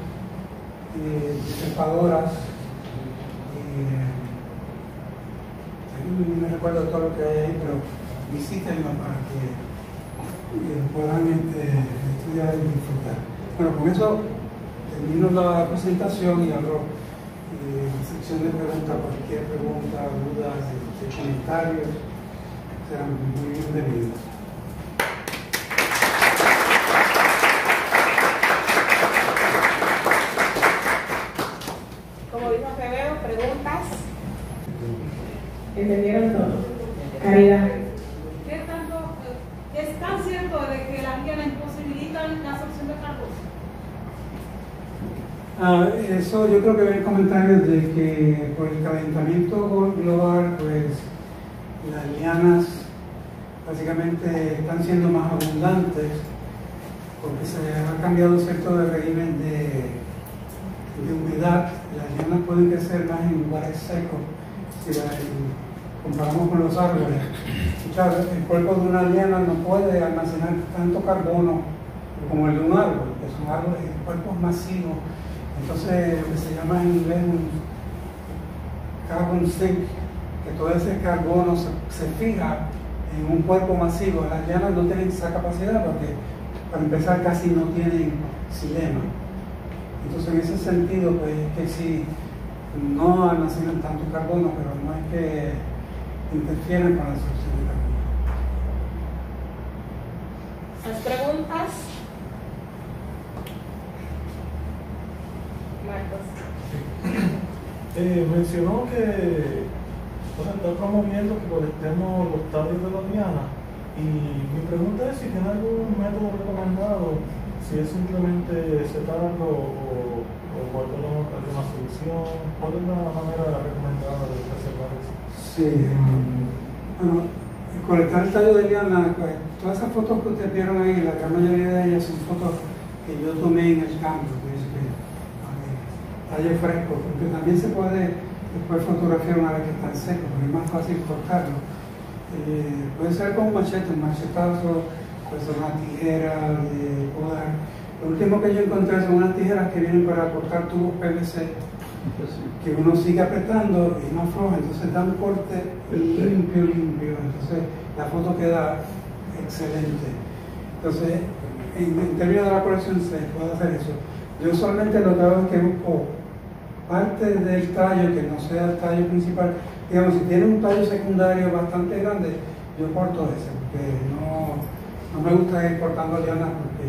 de trepadoras. No me recuerdo todo lo que hay ahí, pero visítenlo para que puedan estudiar y disfrutar. Bueno, con eso termino la presentación y abro sección de preguntas, cualquier pregunta, dudas, comentarios, serán muy bienvenidos. Como dijo Febeo, preguntas. ¿Entendieron todo? Caridad. ¿Es tan cierto de que las lianas imposibilitan la absorción de carbono? Eso yo creo que ven comentarios de que por el calentamiento global, pues las lianas básicamente están siendo más abundantes porque se ha cambiado cierto régimen de humedad. Las lianas pueden crecer más en lugares secos si comparamos con los árboles. El cuerpo de una liana no puede almacenar tanto carbono como el de un árbol, que son árboles, cuerpos masivos. Entonces, lo que se llama en inglés un carbon sink, que todo ese carbono se fija en un cuerpo masivo. Las lianas no tienen esa capacidad porque, para empezar, casi no tienen xilema. Entonces, en ese sentido, pues es que sí, no almacenan tanto carbono, pero no es que interfieren con la absorción de carbono. ¿Las preguntas? Marcos. Mencionó que está promoviendo que colectemos los tallos de la liana, y mi pregunta es si tiene algún método recomendado, si es simplemente secarlo o guardarlo en alguna solución. ¿Cuál es la manera recomendada de preservar eso? Sí, bueno, colectar el tallo de liana, todas esas fotos que ustedes vieron ahí, la gran mayoría de ellas son fotos que yo tomé en el campo, tallo fresco, porque también se puede después fotografiar una vez que están secos, porque es más fácil cortarlo. Puede ser con un machete, un machetazo, puede ser una tijera de podar. Lo último que yo encontré son unas tijeras que vienen para cortar tubos PVC, que uno sigue apretando y no afloja, entonces da un corte limpio. Entonces la foto queda excelente. Entonces, en términos de la colección se puede hacer eso. Yo solamente lo que hago es que busco parte del tallo que no sea el tallo principal. Digamos, si tiene un tallo secundario bastante grande, yo corto ese, porque no me gusta ir cortando lianas porque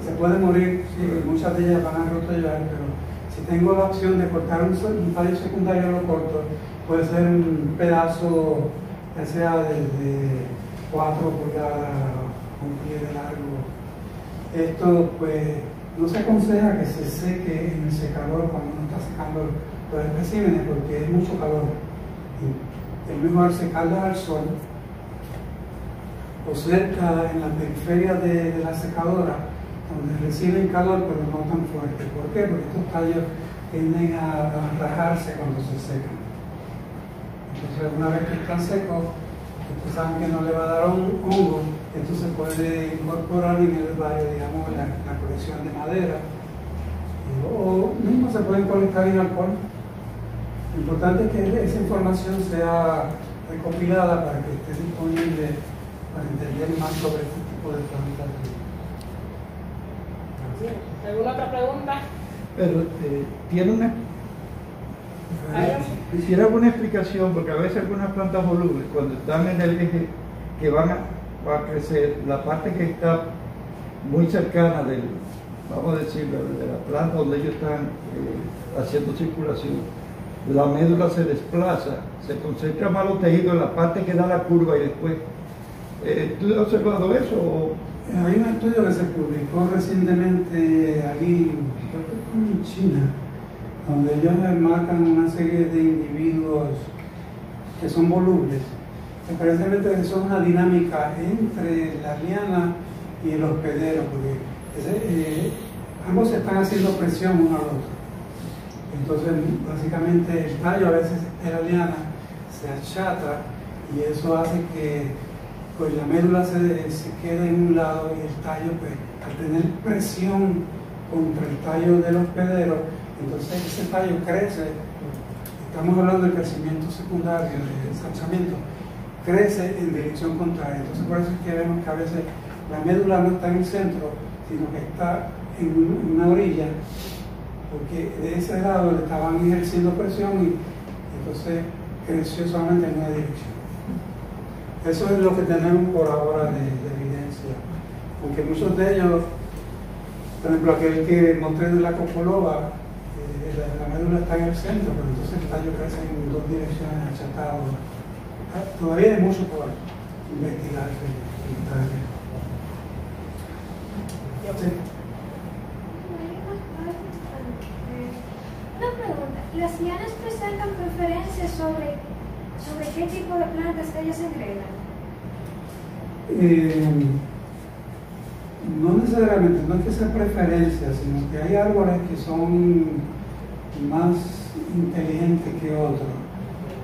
se puede morir, sí, muchas de ellas van a rotillar, pero si tengo la opción de cortar un tallo secundario, lo corto. Puede ser un pedazo, ya sea de 4 pulgadas, un pie de largo. Esto, pues, no se aconseja que se seque en el secador cuando uno está secando los especímenes porque es mucho calor. Es mejor secarlas al sol o cerca en la periferia de la secadora, donde reciben calor pero no tan fuerte. ¿Por qué? Porque estos tallos tienden a rajarse cuando se secan. Entonces, una vez que están secos, ustedes saben que no le va a dar un hongo, entonces puede incorporar en el barrio, digamos, la colección de madera. o mismo se pueden colectar en alcohol. Lo importante es que esa información sea recopilada para que esté disponible para entender más sobre este tipo de plantas. ¿Alguna otra pregunta? Pero tiene una... Quisiera alguna explicación, porque a veces algunas plantas volubles, cuando están en el eje que van a crecer, la parte que está muy cercana del, vamos a decirlo, de la planta donde ellos están haciendo circulación, la médula se desplaza, se concentra más los tejidos en la parte que da la curva y después. ¿Tú has observado eso? ¿O? Hay un estudio que se publicó recientemente allí, creo que fue en China, donde ellos marcan una serie de individuos que son volubles, que precisamente son una dinámica entre la liana y el hospedero, porque ambos están haciendo presión uno al otro. Entonces, básicamente el tallo a veces de la liana se achata y eso hace que pues, la médula se quede en un lado y el tallo, pues, al tener presión contra el tallo del hospedero, entonces ese tallo crece. Estamos hablando del crecimiento secundario, del ensanchamiento, crece en dirección contraria. Entonces por eso es que vemos que a veces la médula no está en el centro, sino que está en una orilla, porque de ese lado le estaban ejerciendo presión y entonces creció solamente en una dirección. Eso es lo que tenemos por ahora de evidencia, aunque muchos de ellos, por ejemplo aquel que mostré de la copoloba, la médula está en el centro, pero entonces el tallo crece en dos direcciones achatados. Todavía hay mucho por investigar. Sí. Una pregunta, ¿las lianas presentan preferencias sobre qué tipo de plantas ellas segregan? No necesariamente, no es que sea preferencia, sino que hay árboles que son más inteligentes que otros,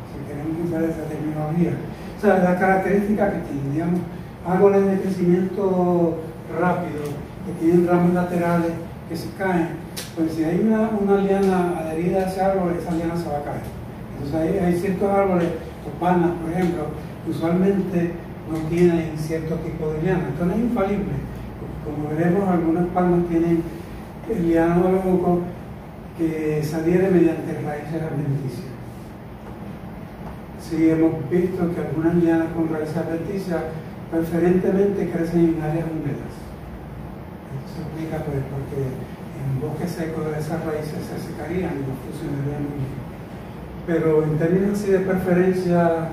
si queremos usar esa terminología. O sea, la característica que tienen, digamos, árboles de crecimiento rápido, que tienen ramas laterales que se caen, pues si hay una liana adherida a ese árbol, esa liana se va a caer. Entonces hay ciertos árboles, o palmas, por ejemplo, que usualmente no tienen cierto tipo de liana. Esto no es infalible. Como veremos, algunas palmas tienen el liano bejuco que se adhiere mediante raíces adventicias. Sí, hemos visto que algunas lianas con raíces adventicias preferentemente crecen en áreas húmedas. Esto se explica pues, porque en bosque seco esas raíces se secarían y no funcionarían muy bien. Pero en términos así de preferencia,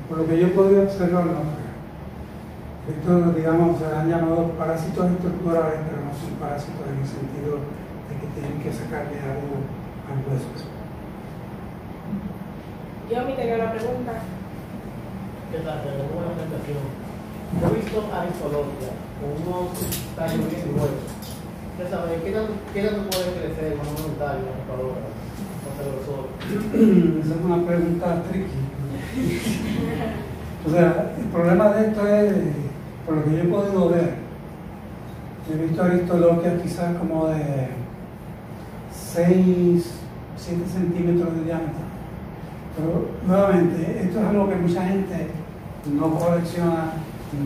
por lo que yo he podido observar, no. Estos, digamos, se han llamado parásitos estructurales, pero no son parásitos en el sentido de que tienen que sacarle algo al hueso. Yo me tenía una pregunta. ¿Qué tal? Tengo una presentación. Yo he visto Aristologia con unos tallos bien gruesos. ¿Qué sabes? ¿Qué tanto puede crecer con un tallo en Ecuador? Esa es una pregunta tricky. O sea, el problema de esto es, por lo que yo he podido ver, he visto Aristoloquias quizás como de 6, 7 centímetros de diámetro. Pero nuevamente, esto es algo que mucha gente no colecciona,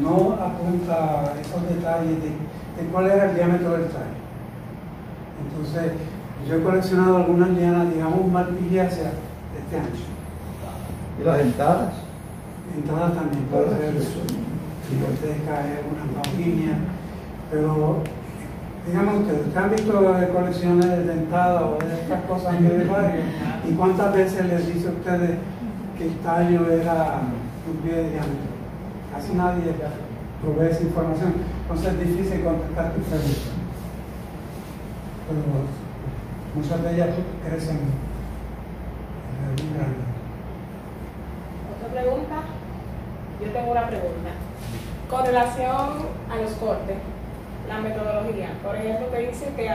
no apunta a esos detalles de cuál era el diámetro del tallo. Entonces, yo he coleccionado algunas lianas, digamos, martilláceas de este ancho. ¿Y las dentadas? Dentadas también puede ser biblioteca, hay algunas paulinas, pero digamos ustedes han visto colecciones de dentadas o de estas cosas que de barrio, y cuántas veces les dice a ustedes que el tallo era un pie de diámetro. Casi nadie provee esa información, entonces es difícil contestar tu pregunta. Pero muchas de ellas crecen muy grandes. ¿Otra pregunta? Yo tengo una pregunta. Con relación a los cortes, la metodología. Por ejemplo, te dice que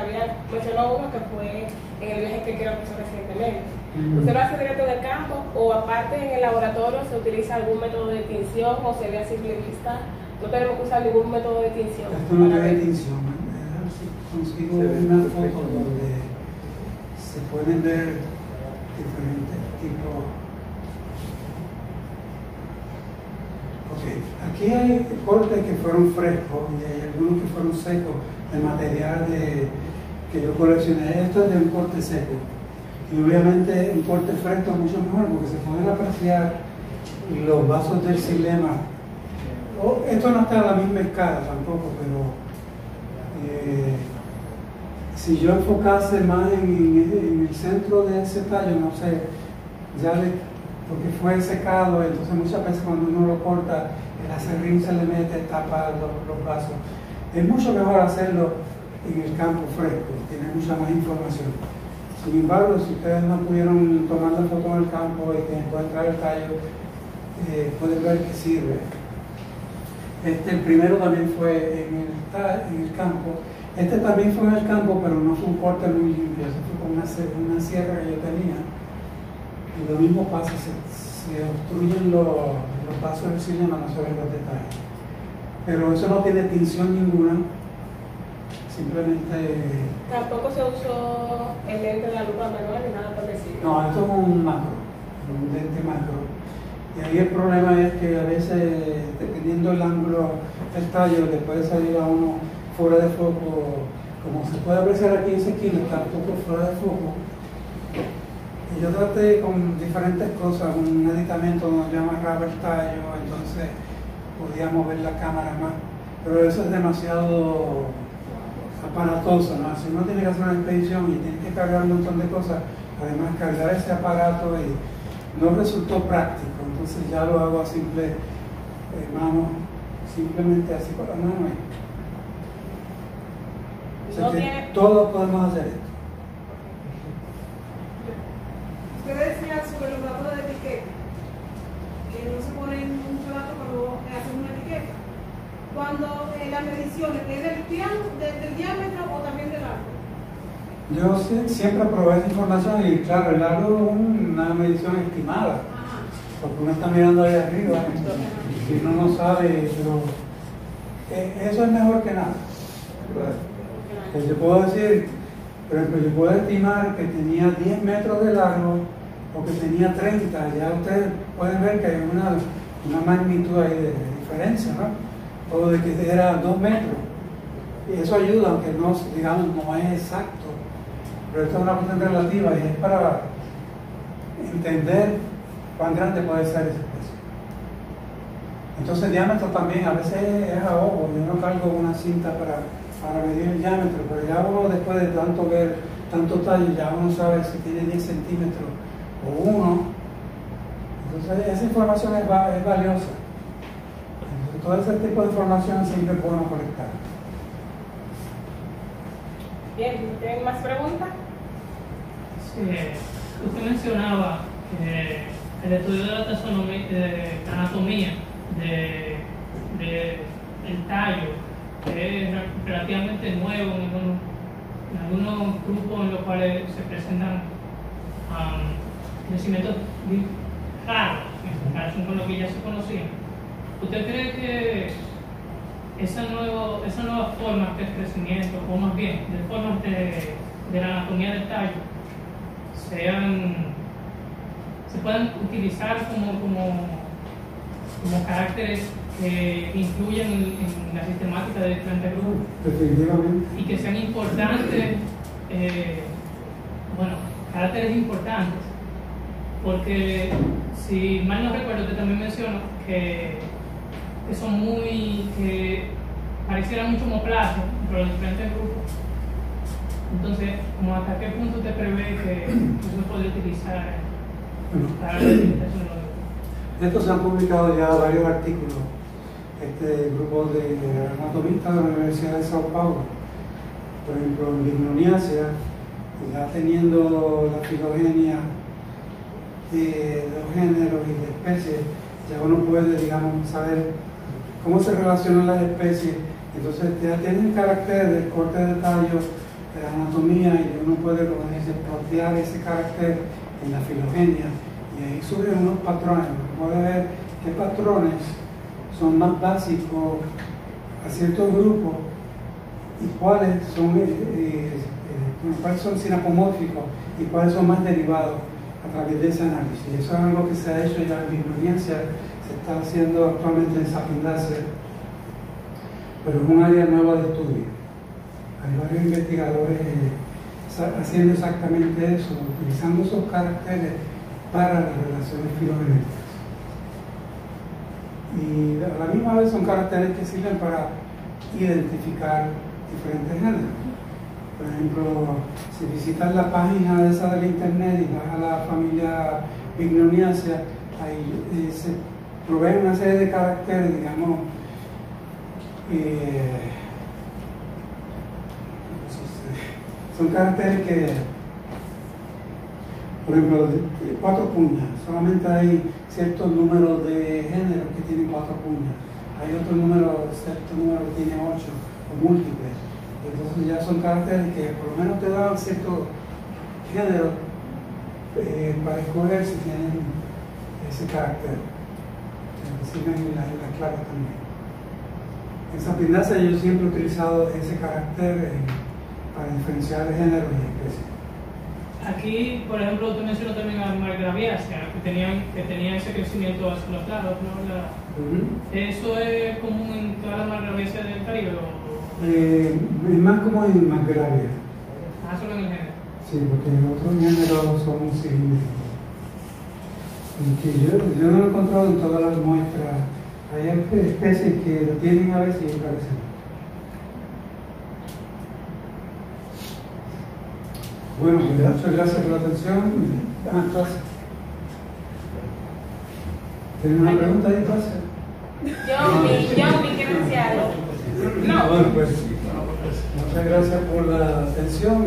mencionó uno que fue en el viaje que creo que hizo recientemente. ¿Usted lo hace directo del campo o aparte en el laboratorio se utiliza algún método de tinción o se ve a simple vista? No tenemos que usar ningún método de tinción. Esto no es de tinción, ¿eh? consigo una foto donde se pueden ver diferentes tipos. Ok, aquí hay cortes que fueron frescos y hay algunos que fueron secos de material que yo coleccioné. Esto es de un corte seco. Y obviamente un corte fresco es mucho mejor porque se pueden apreciar los vasos del xilema. Esto no está a la misma escala tampoco, pero si yo enfocase más en el centro de ese tallo, no sé, porque fue secado, entonces muchas veces cuando uno lo corta, el acerrín se le mete, tapa los vasos. Es mucho mejor hacerlo en el campo fresco, tiene mucha más información. Sin embargo, si ustedes no pudieron tomar la foto en el campo y que encuentran el tallo, pueden ver que sirve. El primero también fue en el campo. Este también fue en el campo, pero no fue un corte muy limpio, eso fue con una sierra que yo tenía. Y lo mismo pasa, se obstruyen los vasos del xilema, no se ven los detalles. Pero eso no tiene tinción ninguna, simplemente... Tampoco se usó el lente de la lupa manual ni nada por decirlo. No, esto es un macro, un lente macro. Y ahí el problema es que a veces, dependiendo del ángulo del tallo, le puede salir a uno fuera de foco, como se puede apreciar aquí en esa esquina, está un poco fuera de foco. Y yo traté con diferentes cosas, un aditamento donde yo amarraba el tallo, entonces podía mover la cámara más, pero eso es demasiado aparatoso, ¿no? Si uno tiene que hacer una expedición y tiene que cargar un montón de cosas, además cargar ese aparato y no resultó práctico, entonces ya lo hago a simple mano, simplemente así con la mano. O sea que todos podemos hacer esto. Usted decía sobre los datos de etiqueta, que no se ponen mucho datos cuando hacen una etiqueta. Cuando las mediciones, ¿es del diámetro o también del largo? Yo siempre probé esa información y claro, el largo es una medición estimada, porque uno está mirando ahí arriba y uno no sabe, pero eso es mejor que nada. Que yo puedo decir, por ejemplo, yo puedo estimar que tenía 10 metros de largo o que tenía 30, ya ustedes pueden ver que hay una magnitud ahí de diferencia, ¿no? O de que era 2 metros. Y eso ayuda, aunque no, digamos, no es exacto, pero esto es una cuestión relativa y es para entender cuán grande puede ser ese peso. Entonces el diámetro también a veces es a ojo, yo no cargo una cinta para medir el diámetro, pero ya uno después de tanto ver, tanto tallo, ya uno sabe si tiene 10 centímetros o 1. Entonces esa información es valiosa. Entonces, todo ese tipo de información siempre es bueno colectar. Bien, ¿tienen más preguntas? Sí, usted mencionaba que el estudio de la taxonomía, de la anatomía del tallo es relativamente nuevo en algunos grupos en los cuales se presentan crecimientos raros en comparación con lo que ya se conocía. ¿Usted cree que esas nuevas formas de crecimiento, o más bien de formas de la anatomía del tallo, se puedan utilizar como caracteres que influyen en la sistemática de diferentes grupos? Definitivamente. Y que sean importantes, caracteres importantes, porque si mal no recuerdo, usted también mencionó que parecieran mucho homoplatos entre los diferentes grupos. Entonces, ¿como hasta qué punto usted prevé que eso puede utilizar para la identificación de los grupos? Estos se han publicado ya varios artículos. Este grupo de anatomistas de la Universidad de Sao Paulo, por ejemplo, en Lignoniacea, ya teniendo la filogenia de los géneros y de especies, ya uno puede, digamos, saber cómo se relacionan las especies. Entonces ya tienen carácter del corte de tallo, de la anatomía, y uno puede, como dice, plantear ese carácter en la filogenia, y ahí surgen unos patrones. Uno puede ver qué patrones son más básicos a ciertos grupos y cuáles son sinapomórficos y cuáles son más derivados a través de ese análisis. Eso es algo que se ha hecho ya en biblionesia, se está haciendo actualmente en Sapindace, pero es un área nueva de estudio. Hay varios investigadores haciendo exactamente eso, utilizando esos caracteres para las relaciones filogenéticas. Y a la misma vez son caracteres que sirven para identificar diferentes géneros. Por ejemplo, si visitas la página de esa del internet y vas a la familia Bignoniacea, ahí se provee una serie de caracteres, digamos, son caracteres que, por ejemplo, 4 puñas, solamente hay ciertos números de géneros que tienen 4 puñas, hay otro número, cierto número que tiene 8 o múltiples. Entonces ya son caracteres que por lo menos te dan cierto género para escoger si tienen ese carácter. Sirven las claves también. En Sapindace yo siempre he utilizado ese carácter para diferenciar géneros y especies. Aquí, por ejemplo, tú mencionas también a Margraviacea, que tenía ese crecimiento hacia los lados, ¿no? ¿Eso es común en todas las Margraviaceas del Caribe? Es más como en Margravia. Ah, solo en el género. Sí, porque los otros géneros son cilíndricos. Yo no lo he encontrado en todas las muestras. Hay especies que lo tienen a veces y otras veces no. Bueno, muchas gracias por la atención. Clase. ¿Tienen una pregunta ahí, clase? Yo quiero decir algo. No. Bueno, pues muchas gracias por la atención.